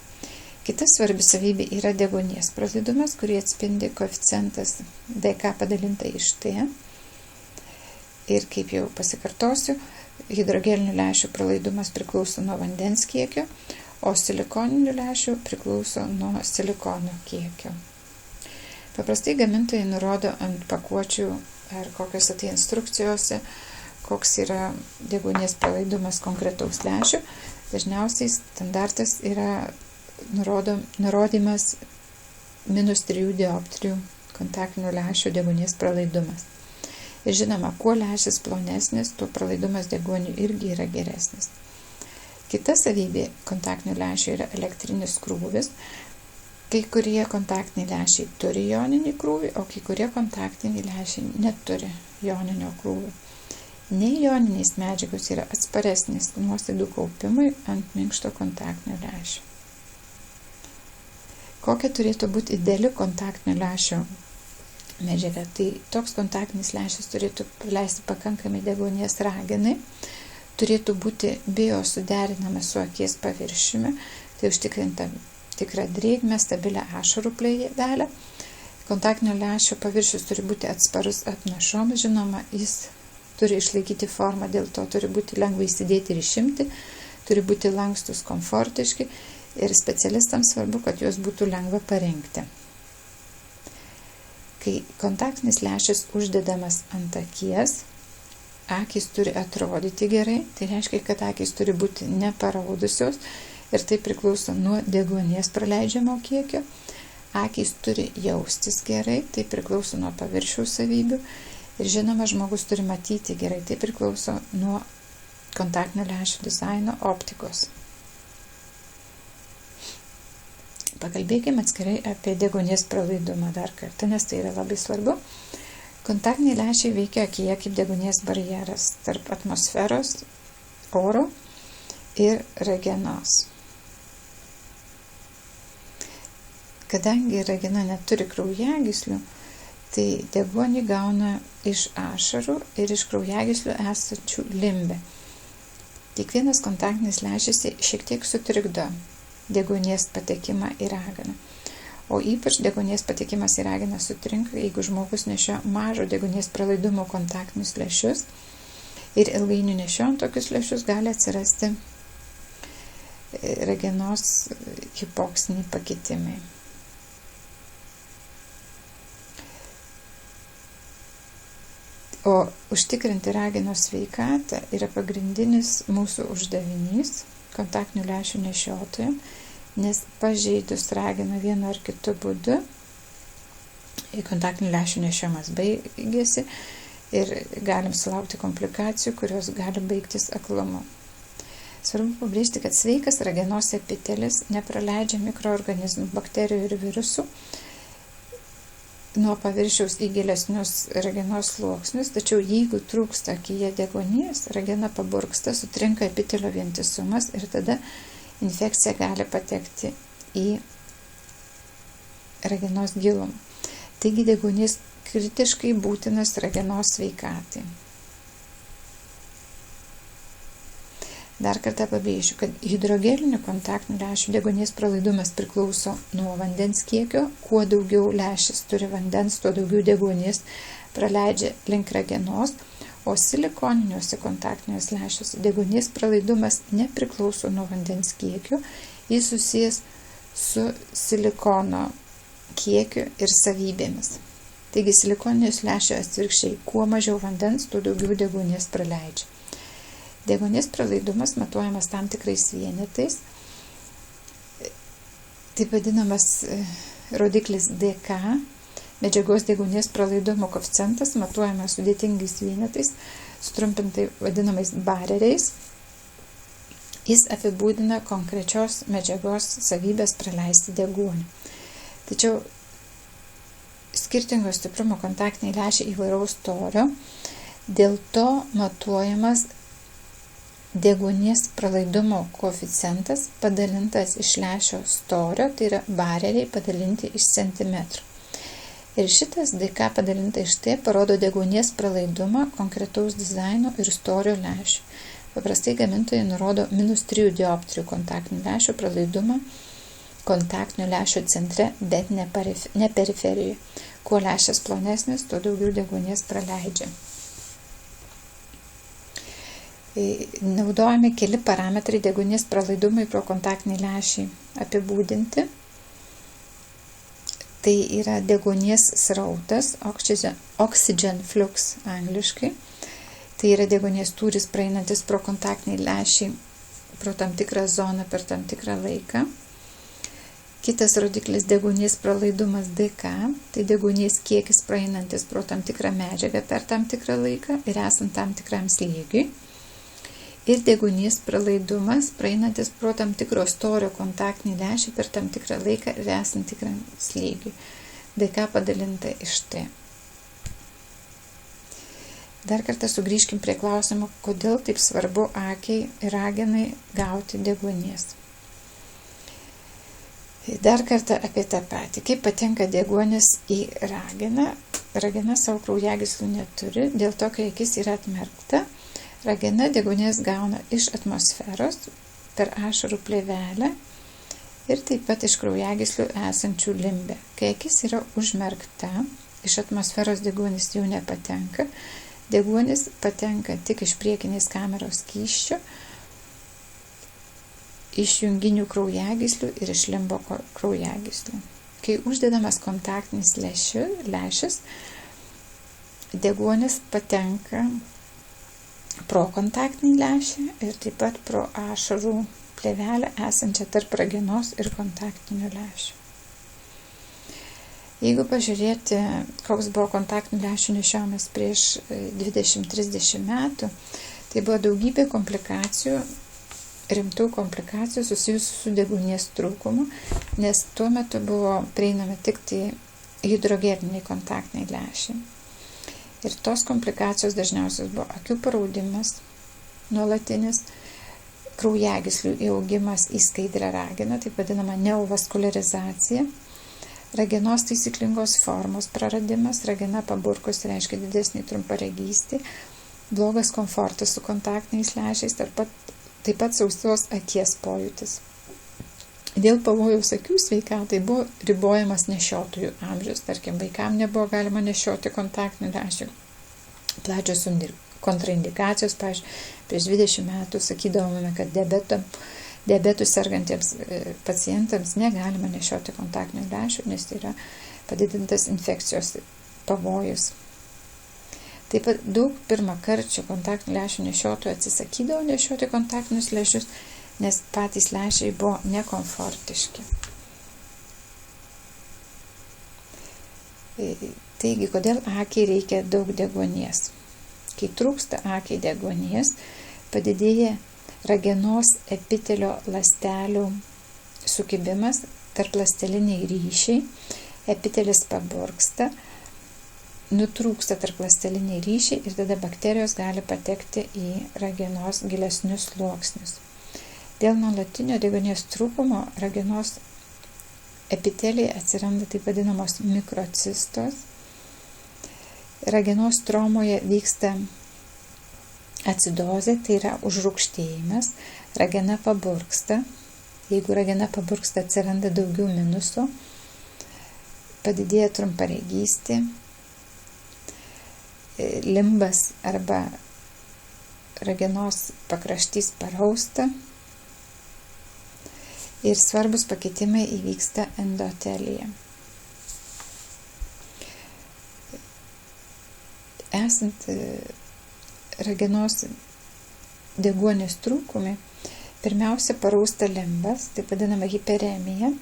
Kita svarbi savybė yra deguonies pralaidumas, kurį atspindi koeficientas dk padalinta iš T. Ir kaip jau pasikartosiu, hidrogelinių lęšių pralaidumas priklauso nuo vandens kiekio, o silikoninių lęšių priklauso nuo silikono kiekio. Paprastai gamintojai nurodo ant pakuočių ar kokiose tai instrukcijose, koks yra deguonies pralaidumas konkretaus lęšio. Dažniausiai standartas yra nurodymas -3 dioptrijų kontaktinių lęšių deguonies pralaidumas. Ir žinoma, kuo lęšis plonesnis, tuo pralaidumas deguoniui irgi yra geresnis. Kita savybė kontaktinių lęšių yra elektrinis krūvis. Kai kurie kontaktiniai lęšiai turi joninį krūvį, o kai kurie kontaktiniai lęšiai neturi joninio krūvio. Nejoninės medžiagos yra atsparesnės nuosėdų kaupimui ant minkšto kontaktinio lęšio. Kokia turėtų būti ideali kontaktinio lęšio medžiaga? Tai toks kontaktinis lęšis turėtų leisti pakankamai deguonies ragenai, turėtų būti biosuderinamas su akies paviršiumi, tai užtikrinta tikrą drėgmę, stabilią ašarų plėvelę. Kontaktinio lęšio paviršius turi būti atsparus apnašoms, žinoma, jis turi išlaikyti formą, dėl to turi būti lengva įsidėti ir išimti, turi būti lankstus, komfortiški ir specialistams svarbu, kad juos būtų lengva parinkti. Kai kontaktinis lęšis uždedamas ant akies, akys turi atrodyti gerai, tai reiškia, kad akys turi būti neparaudusios ir tai priklauso nuo deguonies praleidžiamo kiekio. Akys turi jaustis gerai, tai priklauso nuo paviršiaus savybių. Ir žinoma, žmogus turi matyti gerai, tai priklauso nuo kontaktinio lęšio dizaino optikos. Pakalbėkime atskirai apie deguonies pralaidumą dar kartą, nes tai yra labai svarbu. Kontaktiniai lęšiai veikia akyje kaip deguonies barjeras tarp atmosferos, oro ir ragenos. Kadangi ragena neturi kraujagyslių, tai deguonį gauna iš ašarų ir iš kraujagyslių esančių limbe. Kiekvienas kontaktinis lęšis šiek tiek sutrikdo deguonies patekimą į rageną. O ypač deguonies patekimas į rageną sutrinka, jeigu žmogus nešio mažo deguonies pralaidumo kontaktinius lęšius ir ilgainiui nešiojant tokius lęšius gali atsirasti ragenos hipoksiniai pakitimai. O užtikrinti ragenos sveikatą yra pagrindinis mūsų uždavinys kontaktinių lęšių nešiotojams, nes pažeidus rageną vienu ar kitu būdu, kontaktinių lęšių nešiojimas baigėsi ir galim sulaukti komplikacijų, kurios gali baigtis aklumu. Svarbu pabrėžti, kad sveikas ragenos epitelis nepraleidžia mikroorganizmų, bakterijų ir virusų nuo paviršiaus į gilesnius ragenos sluoksnius, tačiau jeigu trūksta akyje deguonies, ragena paburksta, sutrinka epitelio vientisumas ir tada infekcija gali patekti į ragenos gilumą. Taigi deguonies kritiškai būtinas ragenos sveikatai. Dar kartą pabrėžiu, kad hidrogelinių kontaktinių lęšių deguonies pralaidumas priklauso nuo vandens kiekio. Kuo daugiau lęšis turi vandens, tuo daugiau deguonies praleidžia link ragenos, o silikoniniuose kontaktiniuose lęšiuose deguonies pralaidumas nepriklauso nuo vandens kiekio, jis susijęs su silikono kiekiu ir savybėmis. Taigi silikoninius lęšių atvirkščiai, kuo mažiau vandens, tuo daugiau deguonies praleidžia. Deguonies pralaidumas matuojamas tam tikrais vienetais. Taip vadinamas rodiklis DK, medžiagos deguonies pralaidumo koeficientas, matuojamas sudėtingais vienetais, sutrumpintai vadinamais bareriais. Jis apibūdina konkrečios medžiagos savybės praleisti deguonį. Tačiau skirtingo stiprumo kontaktiniai lęšiai įvairaus storio, dėl to matuojamas deguonies pralaidumo koeficientas padalintas iš lęšio storio, tai yra bareriai padalinti iš centimetrų. Ir šitas DK padalinta iš T parodo deguonies pralaidumą konkretaus dizaino ir storio lęšių. Paprastai gamintojai nurodo -3 dioptrijų kontaktinių lęšių pralaidumą kontaktinio lęšio centre, bet ne periferijoje. Kuo lęšis plonesnis, tuo daugiau deguonies praleidžia. Naudojami keli parametrai deguonies pralaidumui pro kontaktiniai lęšiai apibūdinti. Tai yra deguonies srautas, oxygen flux angliškai. Tai yra deguonies tūris praeinantis pro kontaktiniai lęšiai pro tam tikrą zoną per tam tikrą laiką. Kitas rodiklis deguonies pralaidumas dK, tai deguonies kiekis praeinantis pro tam tikrą medžiagą per tam tikrą laiką ir esant tam tikram slėgiui. Ir deguonies pralaidumas praeinantis pro tam tikro storio kontaktinį lęšį per tam tikrą laiką ir esant tikram slėgiui. dK padalinta iš T. Dar kartą sugrįžkim prie klausimo, kodėl taip svarbu akiai ir ragenai gauti deguonies. Dar kartą apie tą patį. Kaip patenka deguonis į rageną? Ragena savo kraujagyslių neturi, dėl to, kai akis yra atmerkta, ragena deguonies gauna iš atmosferos per ašarų plėvelę ir taip pat iš kraujagyslių esančių limbe. Kai akis yra užmerkta, iš atmosferos deguonis jau nepatenka, deguonis patenka tik iš priekinės kameros skysčio, iš junginių kraujagyslių ir iš limbo kraujagyslių. Kai uždedamas kontaktinis lęšis, deguonis patenka pro kontaktinį lęšį ir taip pat pro ašarų plėvelę esančią tarp ragenos ir kontaktinio lęšio. Jeigu pažiūrėti, koks buvo kontaktinių lęšių nešiojimas prieš 20-30 metų, tai buvo daugybė komplikacijų, rimtų komplikacijų susijusių su deguonies trūkumu, nes tuo metu buvo prieinami tik tai hidrogeniniai kontaktiniai lęšiai. Ir tos komplikacijos dažniausios buvo akių paraudimas, nuolatinis, kraujagyslių įaugimas į skaidrią rageną, taip vadinama neovaskularizacija, ragenos taisyklingos formos praradimas, ragena paburkus reiškia didesnį trumparegystį, blogas komfortas su kontaktiniais lęšiais, taip pat sausos akies pojūtis. Dėl pavojaus akių sveikatai buvo ribojamas nešiotojų amžius, tarkim, vaikam nebuvo galima nešioti kontaktinių lęšių. Plačios kontraindikacijos, pavyzdžiui, prieš 20 metų sakydavome, kad diabetų sergantiems pacientams negalima nešioti kontaktinių lęšių, nes tai yra padidintas infekcijos pavojus. Taip pat daug pirmakarčių kontaktinių lęšių nešiotojų atsisakydavo nešioti kontaktinius lęšius, nes patys lęšiai buvo nekomfortiški. Taigi, kodėl akiai reikia daug deguonies? Kai trūksta akiai deguonies, padidėja ragenos epitelio ląstelių sukibimas, tarpląsteliniai ryšiai, epitelis paburksta, nutrūksta tarpląsteliniai ryšiai ir tada bakterijos gali patekti į ragenos gilesnius sluoksnius. Dėl nuolatinio deguonies trūkumo ragenos epiteliai atsiranda taip vadinamos mikrocistos. Ragenos stromoje vyksta acidozė, tai yra užrūgštėjimas, ragena paburksta. Jeigu ragena paburksta, atsiranda daugiau minusų, padidėja trumparegystė, limbas arba ragenos pakraštys parausta ir svarbus pakitimai įvyksta endotelija. Esant ragenos deguonies trūkumui, pirmiausia parausta limbas, taip vadinama hiperemija,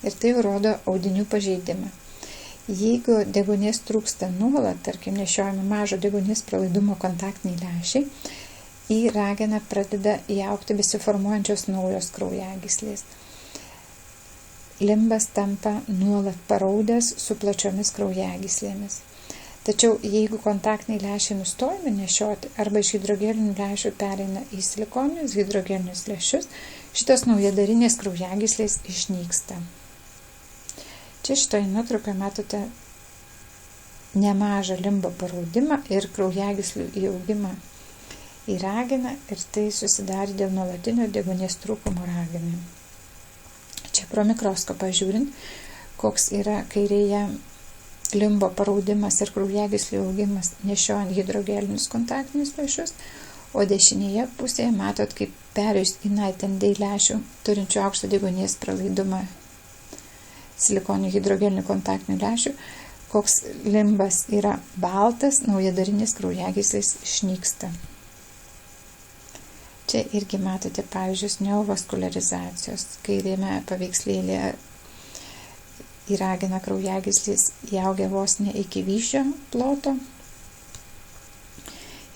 ir tai rodo audinių pažeidimą. Jeigu deguonies trūksta nuolat, tarkim, nešiojami mažo deguonies pralaidumo kontaktiniai lęšiai, į rageną pradeda įaugti besiformuojančios naujos kraujagyslės. Limbas tampa nuolat paraudęs su plačiomis kraujagyslėmis. Tačiau jeigu kontaktiniai lęšiai nustojami nešioti arba iš hidrogelinių lęšių pereina į silikoninius hidrogelinius lęšius, šitos naujadarinės kraujagyslės išnyksta. Čia šitoje nuotraukoje matote nemažą limbo paraudimą ir kraujagyslių įaugimą į rageną ir tai susidarė dėl nuolatinio deguonies trūkumo ragenai. Čia pro mikroskopą žiūrint, koks yra kairėje limbo paraudimas ir kraujagyslių augimas nešiojant hidrogelinius kontaktinius lęšius, o dešinėje pusėje matot, kaip perėjus į night and day lęšių turinčių aukštą deguonies pralaidumą silikoninių hidrogelinių kontaktinių lęšių, koks limbas yra baltas, naujadarinės kraujagyslės išnyksta. Čia irgi matote pavyzdžius neovaskularizacijos. Kairėme paveikslėlėje į rageną kraujagyslės įaugę vos ne iki vyzdžio ploto.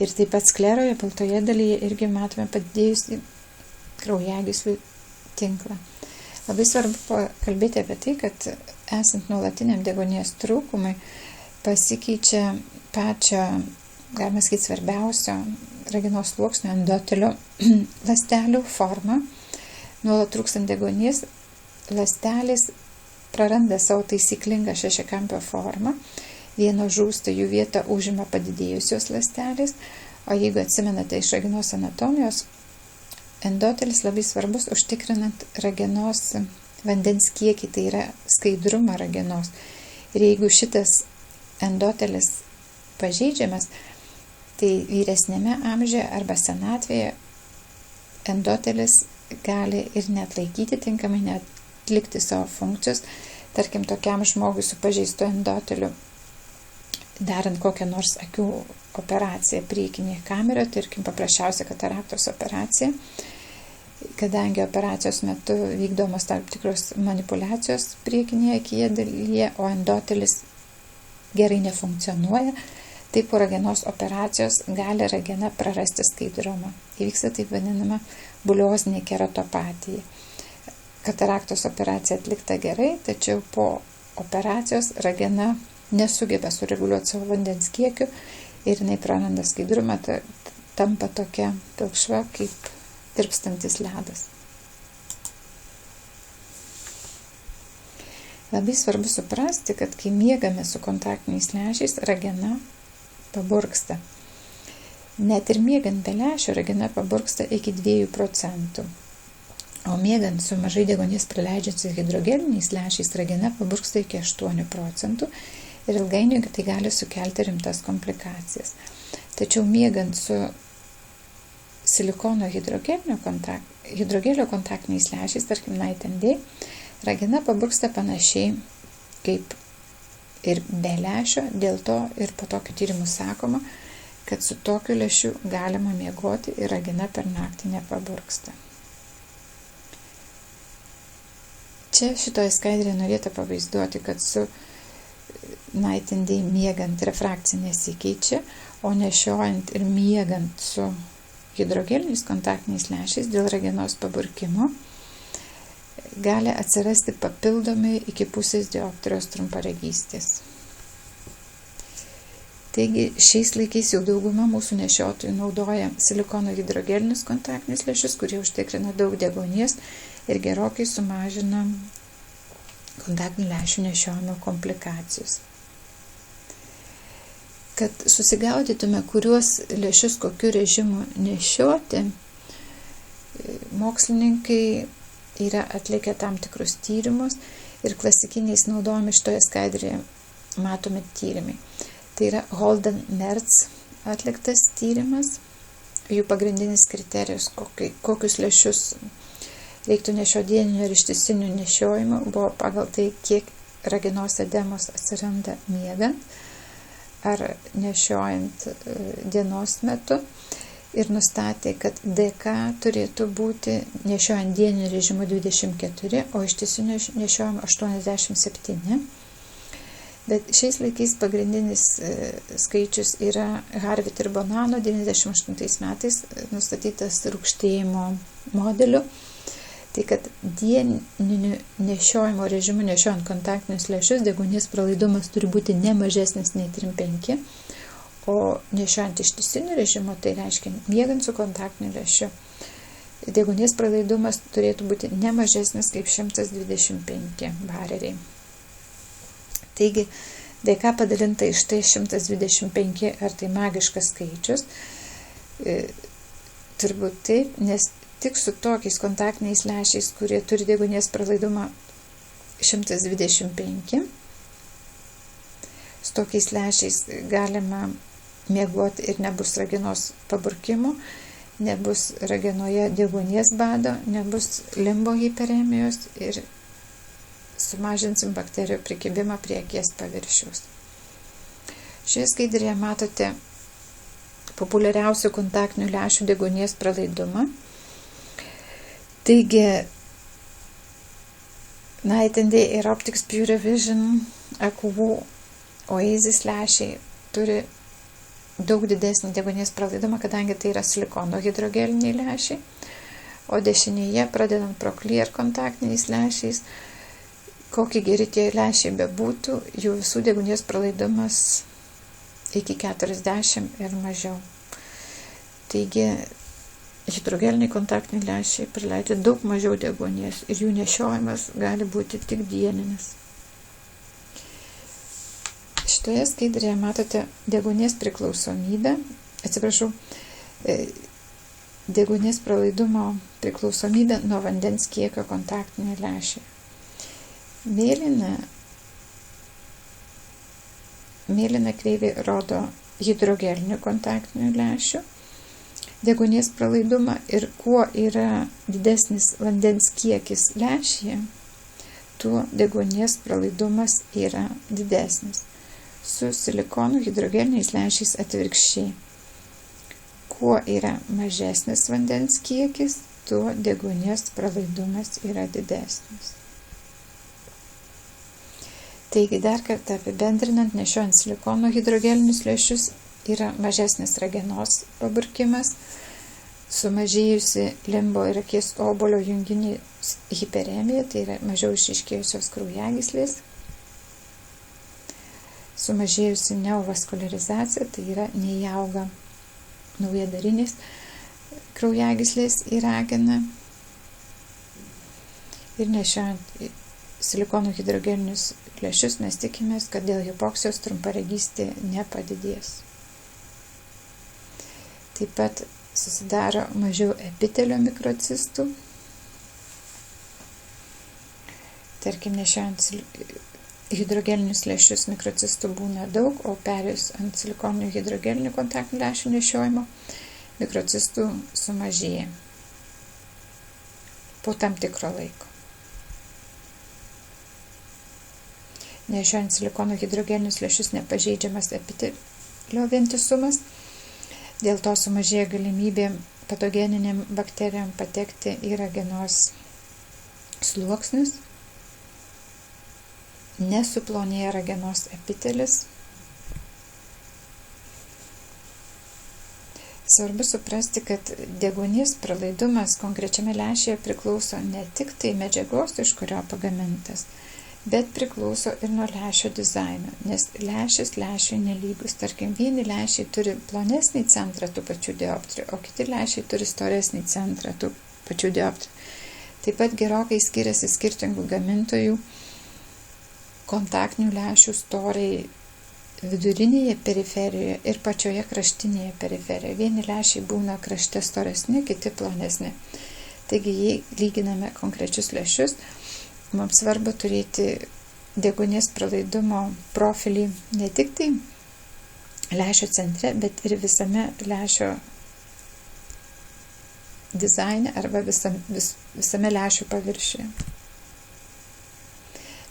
Ir taip pat skleroje, baltoje dalyje irgi matome padidėjusį kraujagyslių tinklą. Labai svarbu pakalbėti apie tai, kad esant nuolatiniam deguonies trūkumui pasikeičia pačio, galima sakyti, svarbiausio ragenos sluoksnio endotelio ląstelių forma. Nuolat trūkstant deguonies, ląstelės praranda savo taisyklingą šešiakampio formą. Vieno žūsta, jų vietą užima padidėjusios ląstelės, o jeigu atsimenate iš ragenos anatomijos, endotelis labai svarbus užtikrinant ragenos vandens kiekį, tai yra skaidrumą ragenos. Ir jeigu šitas endotelis pažeidžiamas, tai vyresnėme amžiuje arba senatvėje endotelis gali ir neatlaikyti tinkamai, neatlikti savo funkcijos. Tarkim, tokiam žmogui su pažeistu endoteliu, darant kokią nors akių operaciją priekinėje kameroje, tarkim, paprasčiausia kataraktos operacija, kadangi operacijos metu vykdomos tam tikros manipulacijos priekinėje akyje dalyje, o endotelis gerai nefunkcionuoja, tai po ragenos operacijos gali ragena prarasti skaidrumą. Įvyksta taip vadinama buliozinė keratopatija. Kataraktos operacija atlikta gerai, tačiau po operacijos ragena nesugeba sureguliuoti savo vandens kiekių ir jinai praranda skaidrumą, tampa tokia pilkšva kaip tirpstantis ledas. Labai svarbu suprasti, kad kai miegame su kontaktiniais lęšiais, ragena paburksta. Net ir miegant be lęšio ragena paburksta iki 2%. O miegant su mažai deguonies praleidžiančiais hidrogeliniais lęšiais ragena paburksta iki 8%. Ir ilgainiui tai gali sukelti rimtas komplikacijas. Tačiau miegant su silikono hidrogelio kontaktiniais lęšiais, tarkim Night and Day, ragena paburksta panašiai kaip ir be lęšio, dėl to ir po tokių tyrimų sakoma, kad su tokiu lęšiu galima miegoti ir ragena per naktį nepaburksta. Čia šitoje skaidrėje norėta pavaizduoti, kad su Night and Day miegant refrakcija nesikeičia, o nešiojant ir miegant su hidrogeliniais kontaktiniais lęšiais dėl ragenos paburkimo gali atsirasti papildomai iki pusės dioptrijos trumparegystės. Taigi šiais laikais jau dauguma mūsų nešiotojų naudoja silikono hidrogelinius kontaktinius lęšius, kurie užtikrina daug deguonies ir gerokai sumažina kontaktinių lęšių nešiojimo komplikacijos. Kad susigaudytume, kuriuos lęšius kokiu režimu nešioti, mokslininkai yra atlikę tam tikrus tyrimus ir klasikiniais naudojami šitoje skaidrėje matomi tyrimai. Tai yra Holden-Merz atliktas tyrimas, jų pagrindinis kriterijus, kokius lęšius reiktų nešioti dieninio ir ištisinių nešiojimų, buvo pagal tai, kiek ragenos edemos atsiranda miegant ar nešiojant dienos metu, ir nustatė, kad DK turėtų būti nešiojant dieninio režimo 24, o ištisinių nešiojimo 87. Bet šiais laikais pagrindinis skaičius yra Harvit ir Bonanno 98 metais nustatytas rūgštėjimo modeliu. Tai kad dieniniu nešiojimo režimu nešiojant kontaktinius lęšius deguonies pralaidumas turi būti ne mažesnis nei 3,5, o nešiojant ištisiniu režimu, tai reiškia miegant su kontaktiniu lęšiu, deguonies pralaidumas turėtų būti ne mažesnis kaip 125 bareriai. Taigi, DK padalinta iš tai 125, ar tai magiškas skaičius? Turbūt taip, nes tik su tokiais kontaktiniais lęšiais, kurie turi deguonies pralaidumą 125, su tokiais lęšiais galima miegoti ir nebus ragenos paburkimo, nebus ragenoje deguonies bado, nebus limbo hiperemijos ir sumažinsim bakterijų prikibimą prie akies paviršiaus. Šioje skaidrėje matote populiariausių kontaktinių lęšių deguonies pralaidumą. Taigi, Night and Day ir Optics Pure Vision AQV Oasis lęšiai turi daug didesnį deguonies pralaidumą, kadangi tai yra silikono hidrogeliniai lęšiai, o dešinėje, pradedant pro Clear kontaktiniais lęšiais, kokie geri tie lęšiai bebūtų, jų visų deguonies pralaidumas iki 40 ir mažiau. Taigi, hidrogeliniai kontaktiniai lęšiai prileidžia daug mažiau deguonies ir jų nešiojimas gali būti tik dieninis. Šitoje skaidrėje matote deguonies priklausomybę, deguonies pralaidumo priklausomybę nuo vandens kiekio kontaktinio lęšio. Mėlyna kreivė rodo hidrogelinių kontaktinių lęšių deguonies pralaidumą ir kuo yra didesnis vandens kiekis lęšyje, tuo deguonies pralaidumas yra didesnis. Su silikonų hidrogeliniais lęšiais atvirkščiai. Kuo yra mažesnis vandens kiekis, tuo deguonies pralaidumas yra didesnis. Taigi dar kartą apibendrinant, nešiojant silikono hidrogelinius lęšius yra mažesnis ragenos paburkimas, sumažėjusi limbo ir akies obolio junginės hiperemija, tai yra mažiau išryškėjusios kraujagyslės, sumažėjusi neovaskularizacija, tai yra neįauga naujadariniais kraujagyslės į rageną, ir nešiojant silikonų hidrogelinius lęšius mes tikimės, kad dėl hipoksijos trumparegystė nepadidės. Taip pat susidaro mažiau epitelio mikrocistų. Tarkim, nešiojant hidrogelinius lęšius mikrocistų būna daug, o perėjus ant silikoninių hidrogelinių kontaktinių lęšių nešiojimo mikrocistų sumažėja po tam tikro laiko. Nešiojant silikono hidrogelinius lęšius nepažeidžiamas epitelio vientisumas, dėl to sumažėja galimybė patogeniniam bakterijom patekti į ragenos sluoksnius, nesuplonėja ragenos epitelis. Svarbu suprasti, kad deguonies pralaidumas konkrečiame lęšyje priklauso ne tik tai medžiagos, iš kurio pagamintas, bet priklauso ir nuo lęšio dizaino, nes lęšis lęšiui nelygus. Tarkim, vieni lęšiai turi plonesnį centrą tų pačių dioptrijų, o kiti lęšiai turi storesnį centrą tų pačių dioptrijų. Taip pat gerokai skiriasi skirtingų gamintojų kontaktinių lęšių storiai vidurinėje periferijoje ir pačioje kraštinėje periferijoje. Vieni lęšiai būna krašte storesni, kiti plonesni. Taigi, jei lyginame konkrečius lęšius, mums svarbu turėti deguonies pralaidumo profilį ne tik tai lęšio centre, bet ir visame lęšio dizaine arba visame lęšio paviršiuje.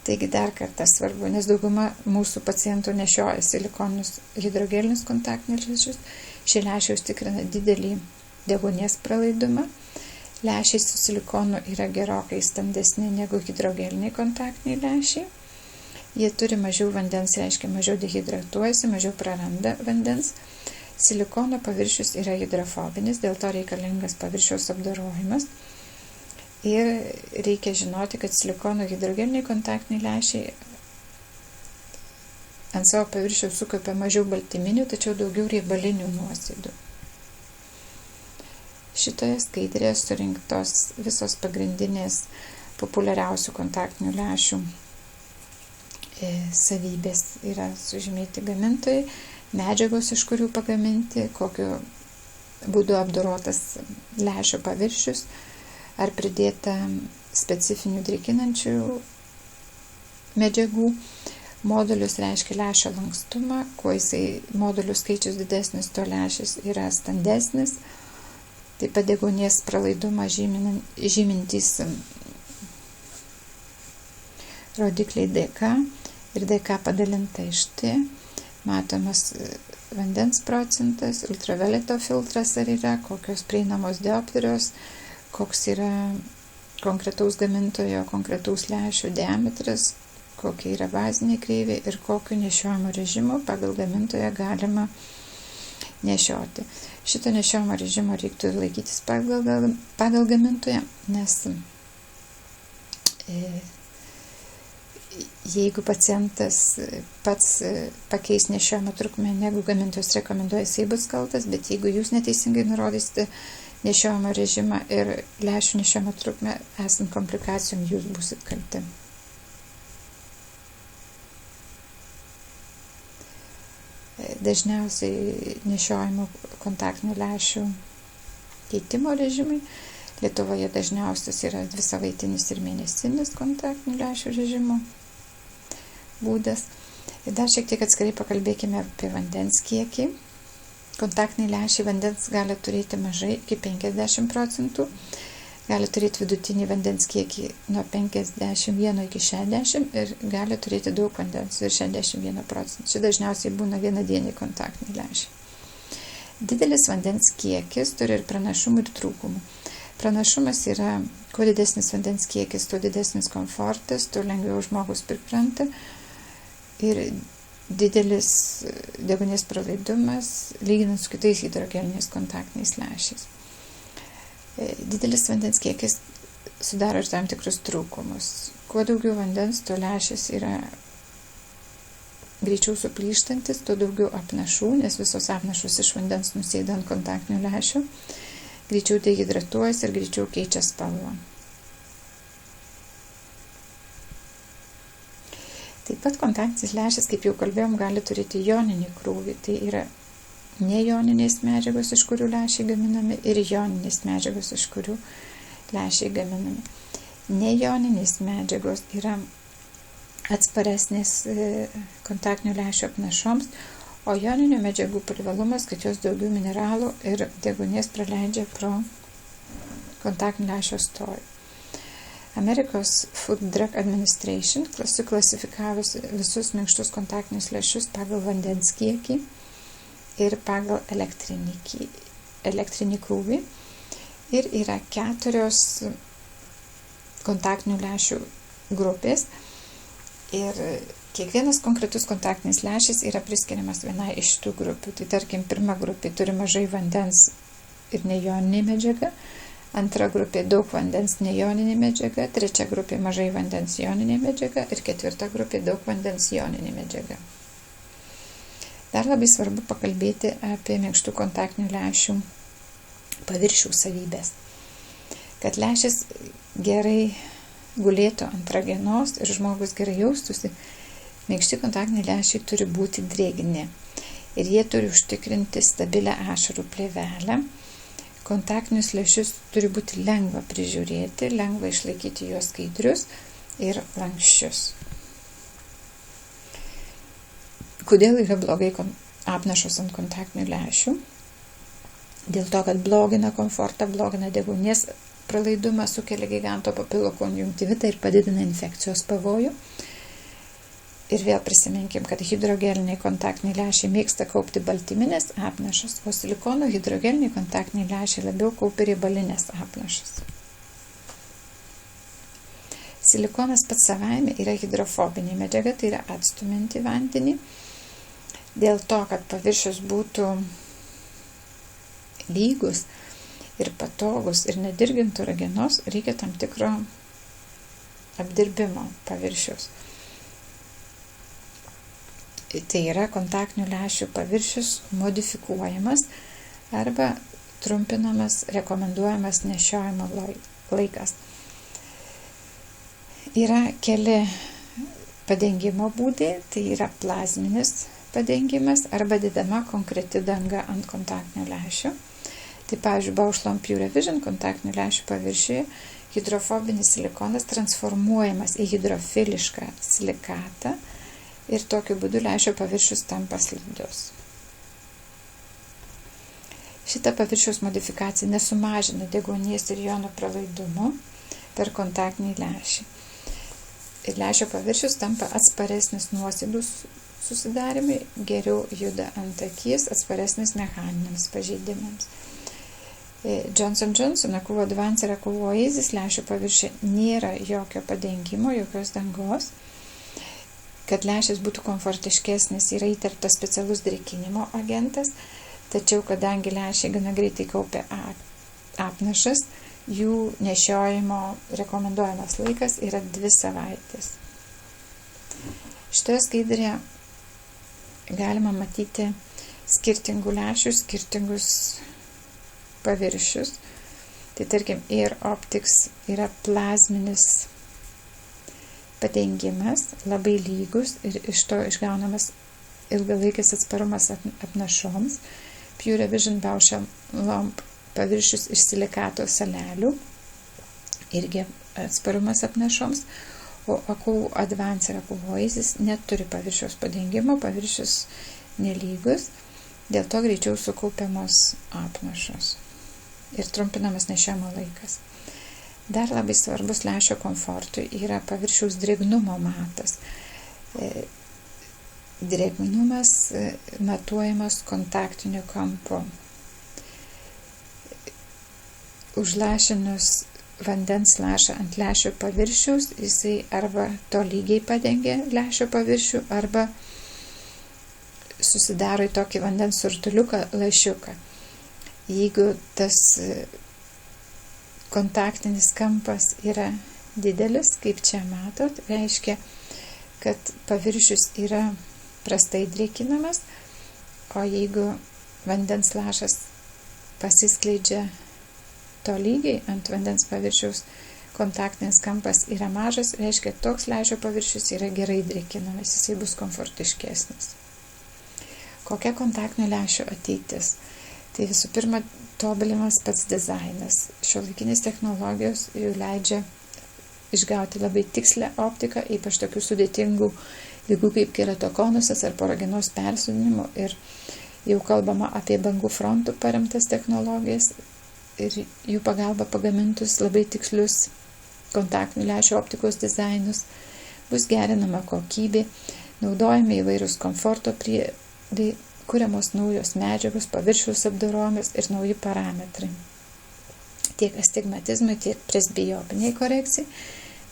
Taigi dar kartą svarbu, nes dauguma mūsų pacientų nešioja silikoninius hidrogelinius kontaktinius lęšius. Šie lęšiai užtikrina didelį deguonies pralaidumą. Lęšiai su silikonu yra gerokai standesni negu hidrogeliniai kontaktiniai lęšiai. Jie turi mažiau vandens, reiškia mažiau dehidratuojasi, mažiau praranda vandens. Silikono paviršius yra hidrofobinis, dėl to reikalingas paviršiaus apdorojimas. Ir reikia žinoti, kad silikono hidrogeliniai kontaktiniai lęšiai ant savo paviršiaus sukaupia mažiau baltyminių, tačiau daugiau riebalinių nuosėdų. Šitoje skaidrėje surinktos visos pagrindinės populiariausių kontaktinių lęšių savybės. Yra sužymėti gamintojai, medžiagos, iš kurių pagaminti, kokiu būdu apdorotas lęšio paviršius, ar pridėta specifinių drėkinančių medžiagų. Modulius reiškia lęšio lankstumą, kuo modulių skaičius didesnis, to lęšis yra standesnis. Taip pat deguonies pralaidumą žymintys rodikliai DK ir DK padalinta iš T. Matomas vandens procentas, ultravioleto filtras ar yra, kokios prieinamos dioptrijos, koks yra konkretaus gamintojo, konkretaus lęšio diametras, kokia yra bazinė kreivė ir kokiu nešiojimo režimu pagal gamintoją galima nešioti. Šito nešiojimo režimo reiktų laikytis pagal gamintoją, nes jeigu pacientas pats pakeis nešiojimo trukmę, negu gamintojas rekomenduoja, jisai bus kaltas, bet jeigu jūs neteisingai nurodysite nešiojimo režimą ir lęšių nešiojimo trukmę, esant komplikacijom, jūs būsit kalti. Dažniausiai nešiojimo kontaktinių lęšių keitimo režimai. Lietuvoje dažniausias yra 2-savaitinis ir mėnesinis kontaktinių lęšių režimo būdas. Ir dar šiek tiek atskirai pakalbėkime apie vandens kiekį. Kontaktiniai lęšiai vandens gali turėti mažai iki 50%, gali turėti vidutinį vandens kiekį nuo 51 iki 60 ir gali turėti daug vandens ir 61%. Čia dažniausiai būna vienadieniai kontaktiniai lęšiai. Didelis vandens kiekis turi ir pranašumų ir trūkumų. Pranašumas yra, kuo didesnis vandens kiekis, tuo didesnis komfortas, tuo lengviau žmogus pripranta ir didelis deguonies pralaidumas lyginant su kitais hidrogeliniais kontaktiniais lęšiais. Didelis vandens kiekis sudaro ir tam tikrus trūkumus. Kuo daugiau vandens, tuo lęšis yra greičiau suplyštantis, tuo daugiau apnašų, nes visos apnašos iš vandens nusėda ant kontaktinių lęšių, greičiau dehidratuojasi ir greičiau keičia spalvą. Taip pat kontaktinis lęšis, kaip jau kalbėjom, gali turėti joninį krūvį. Tai yra nejoninės medžiagos, iš kurių lęšiai gaminami, ir joninės medžiagos, iš kurių lęšiai gaminami. Nejoninės medžiagos yra atsparesnės kontaktinių lęšių apnašoms, o joninių medžiagų privalumas, kad jos daugiau mineralų ir deguonies praleidžia pro kontaktinių lęšio storį. Amerikos Food Drug Administration klasifikavus visus minkštus kontaktinius lęšius pagal vandens kiekį ir pagal elektrinį krūvį. Ir yra 4 kontaktinių lęšių grupės. Ir kiekvienas konkretus kontaktinis lęšis yra priskiriamas vienai iš tų grupių. Tai tarkim, pirma grupė turi mažai vandens ir nejoninė medžiaga, antra grupė daug vandens nejoninė medžiaga, trečia grupė mažai vandens joninė medžiaga ir ketvirta grupė daug vandens joninė medžiaga. Dar labai svarbu pakalbėti apie minkštų kontaktinių lęšių paviršių savybės. Kad lęšis gerai gulėtų ant ragenos ir žmogus gerai jaustųsi, minkšti kontaktiniai lęšiai turi būti drėgni ir jie turi užtikrinti stabilę ašarų plėvelę. Kontaktinius lęšius turi būti lengva prižiūrėti, lengva išlaikyti juos skaidrius ir lanksčius. Kodėl yra blogai apnašos ant kontaktinių lęšių? Dėl to, kad blogina komfortą, blogina deguonies pralaidumą, sukelia giganto papilo konjunktivitą ir padidina infekcijos pavojų. Ir vėl prisiminkim, kad hidrogeliniai kontaktiniai lęšiai mėgsta kaupti baltyminės apnašas, o silikono hidrogeliniai kontaktiniai lęšiai labiau kaupia riebalinės apnašas. Silikonas pats savaime yra hidrofobinė medžiaga, tai yra atstumianti vandenį. Dėl to, kad paviršius būtų lygus ir patogus ir nedirgintų ragenos, reikia tam tikro apdirbimo paviršiaus. Tai yra kontaktinių lęšių paviršius modifikuojamas arba trumpinamas rekomenduojamas nešiojimo laikas. Yra keli padengimo būdai, tai yra plazminis padengimas arba didama konkreti danga ant kontaktinių lęšių. Tai pavyzdžiui, Bausch Pure Vision kontaktinių lęšių paviršiuje hidrofobinis silikonas transformuojamas į hidrofilišką silikatą ir tokiu būdu lęšio paviršius tampa slidus. Šita paviršiaus modifikacija nesumažina deguonies ir jonų pralaidumo per kontaktinį lęšį. Ir lęšio paviršius tampa atsparesnis nuosėdų susidarimui, geriau juda ant akies, atsparesnis mechaniniams pažeidimams. Johnson & Johnson Aquo Advance ir Aquo Oasis lęšių paviršiuje nėra jokio padengimo, jokios dangos. Kad lęšis būtų komfortiškesnis, yra įterptas specialus drėkinimo agentas, tačiau kadangi lęšiai gana greitai kaupia apnašas, jų nešiojimo rekomenduojamas laikas yra 2 savaitės. Šitoje skaidrėje galima matyti skirtingų lęšių, skirtingus paviršius. Tai tarkim, Air Optics yra plazminis padengimas, labai lygus ir iš to išgaunamas ilgalaikis atsparumas apnašoms. Pure Vision Bausch & Lomb paviršius iš silikato salelių, irgi atsparumas apnašoms, o Aquo Advance ir Aquo Oasis neturi paviršiaus padengimo, paviršius nelygus, dėl to greičiau sukaupiamos apnašos ir trumpinamas nešiojimo laikas. Dar labai svarbus lęšio komfortui yra paviršiaus drėgnumo matas. Drėgnumas matuojamas kontaktiniu kampu. Užlašinus vandens lašą ant lęšio paviršiaus, jisai arba tolygiai padengia lęšio paviršių, arba susidaro į tokį vandens surtuliuką lašiuką. Jeigu tas kontaktinis kampas yra didelis, kaip čia matot, reiškia, kad paviršius yra prastai drėkinamas, o jeigu vandens lašas pasiskleidžia tolygiai ant vandens paviršiaus, kontaktinis kampas yra mažas, reiškia, toks lęšio paviršius yra gerai drėkinamas, jisai bus komfortiškesnis. Kokia kontaktinio lęšio ateitis? Tai visų pirma, tobulinimas pats dizainas. Šiuolaikinės technologijos jau leidžia išgauti labai tikslę optiką, ypač tokių sudėtingų ligų kaip keratokonusas ar porogenos persodinimo, ir jau kalbama apie bangų frontų paremtas technologijas ir jų pagalba pagamintus labai tikslius kontaktinių lęšių optikos dizainus. Bus gerinama kokybė, naudojami įvairūs komforto priedai, kuriamos naujos medžiagos, paviršiaus apdorojimas ir nauji parametrai. Tiek astigmatizmui, tiek presbiopiniai korekcijai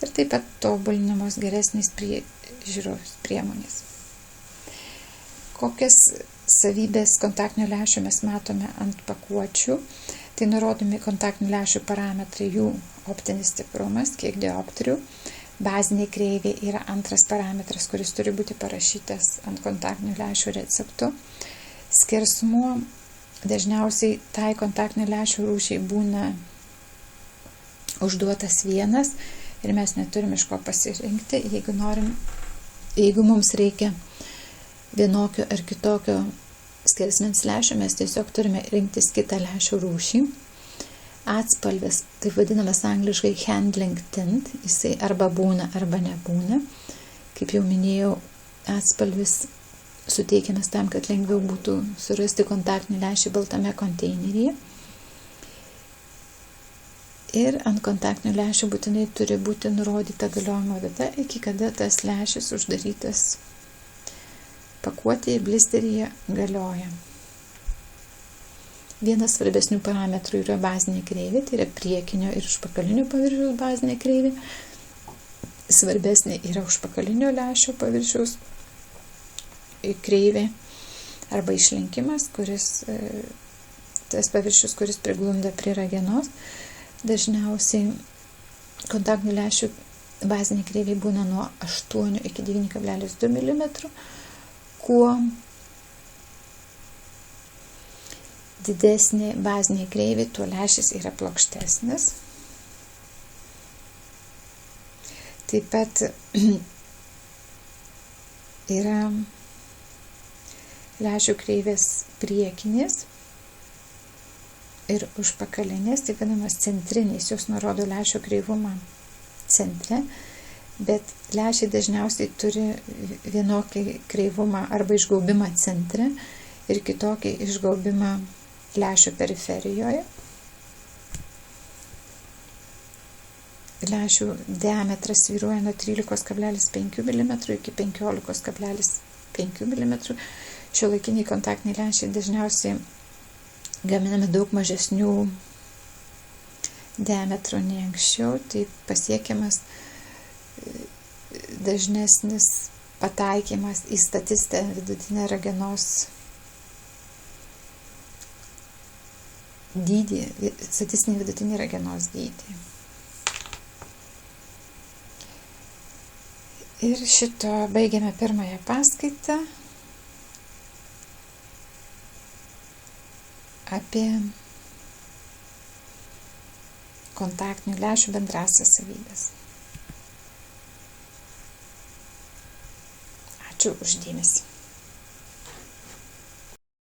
ir taip pat tobulinamos geresnės priežiūros priemonės. Kokias savybės kontaktinio lęšio mes matome ant pakuočių? Tai nurodomi kontaktinių lęšių parametrai, jų optinis stiprumas, kiek dioptrių. Bazinė kreivė yra antras parametras, kuris turi būti parašytas ant kontaktinių lęšių receptų. Skersmuo dažniausiai tai kontaktinių lęšių rūšiai būna užduotas 1 ir mes neturim iš ko pasirinkti. Jeigu mums reikia vienokio ar kitokio skersmens lęšio, mes tiesiog turime rinktis kitą lęšių rūšį. Atspalvis, taip vadinamas angliškai handling tint, jisai arba būna, arba nebūna. Kaip jau minėjau, atspalvis suteikiamas tam, kad lengviau būtų surasti kontaktinį lęšį baltame konteineryje. Ir ant kontaktinių lęšių būtinai turi būti nurodyta galiojimo data, iki kada tas lęšis uždarytas pakuotėje, blisteryje galioja. Vienas svarbesnių parametrų yra bazinė kreivė, tai yra priekinio ir užpakalinio paviršiaus bazinė kreivė. Svarbesnė yra užpakalinio lęšio paviršiaus kreivė arba išlinkimas, tas paviršius, kuris priglunda prie ragenos. Dažniausiai kontaktinių lęšių bazinė kreivė būna nuo 8 iki 9,2 mm. Kuo didesnė bazinė kreivė, tuo lęšis yra plokštesnis. Taip pat yra lęšių kreivės priekinės ir užpakalinės, taip vadinamas centrinės, jos nurodo lęšio kreivumą centre, bet lęšiai dažniausiai turi vienokį kreivumą arba išgaubimą centre ir kitokį išgaubimą lęšio periferijoje. Lęšių diametras svyruoja nuo 13,5 mm iki 15,5 mm. Šiuolaikiniai kontaktiniai lęšiai dažniausiai gaminami daug mažesnių diametro nei anksčiau, tai pasiekiamas dažnesnis pataikymas į statistinę vidutinę ragenos dydį, statistinį vidutinį ragenos dydį. Ir šito baigiame pirmąją paskaitą apie kontaktinių lęšių bendrąsias savybes. Ačiū už dėmesį.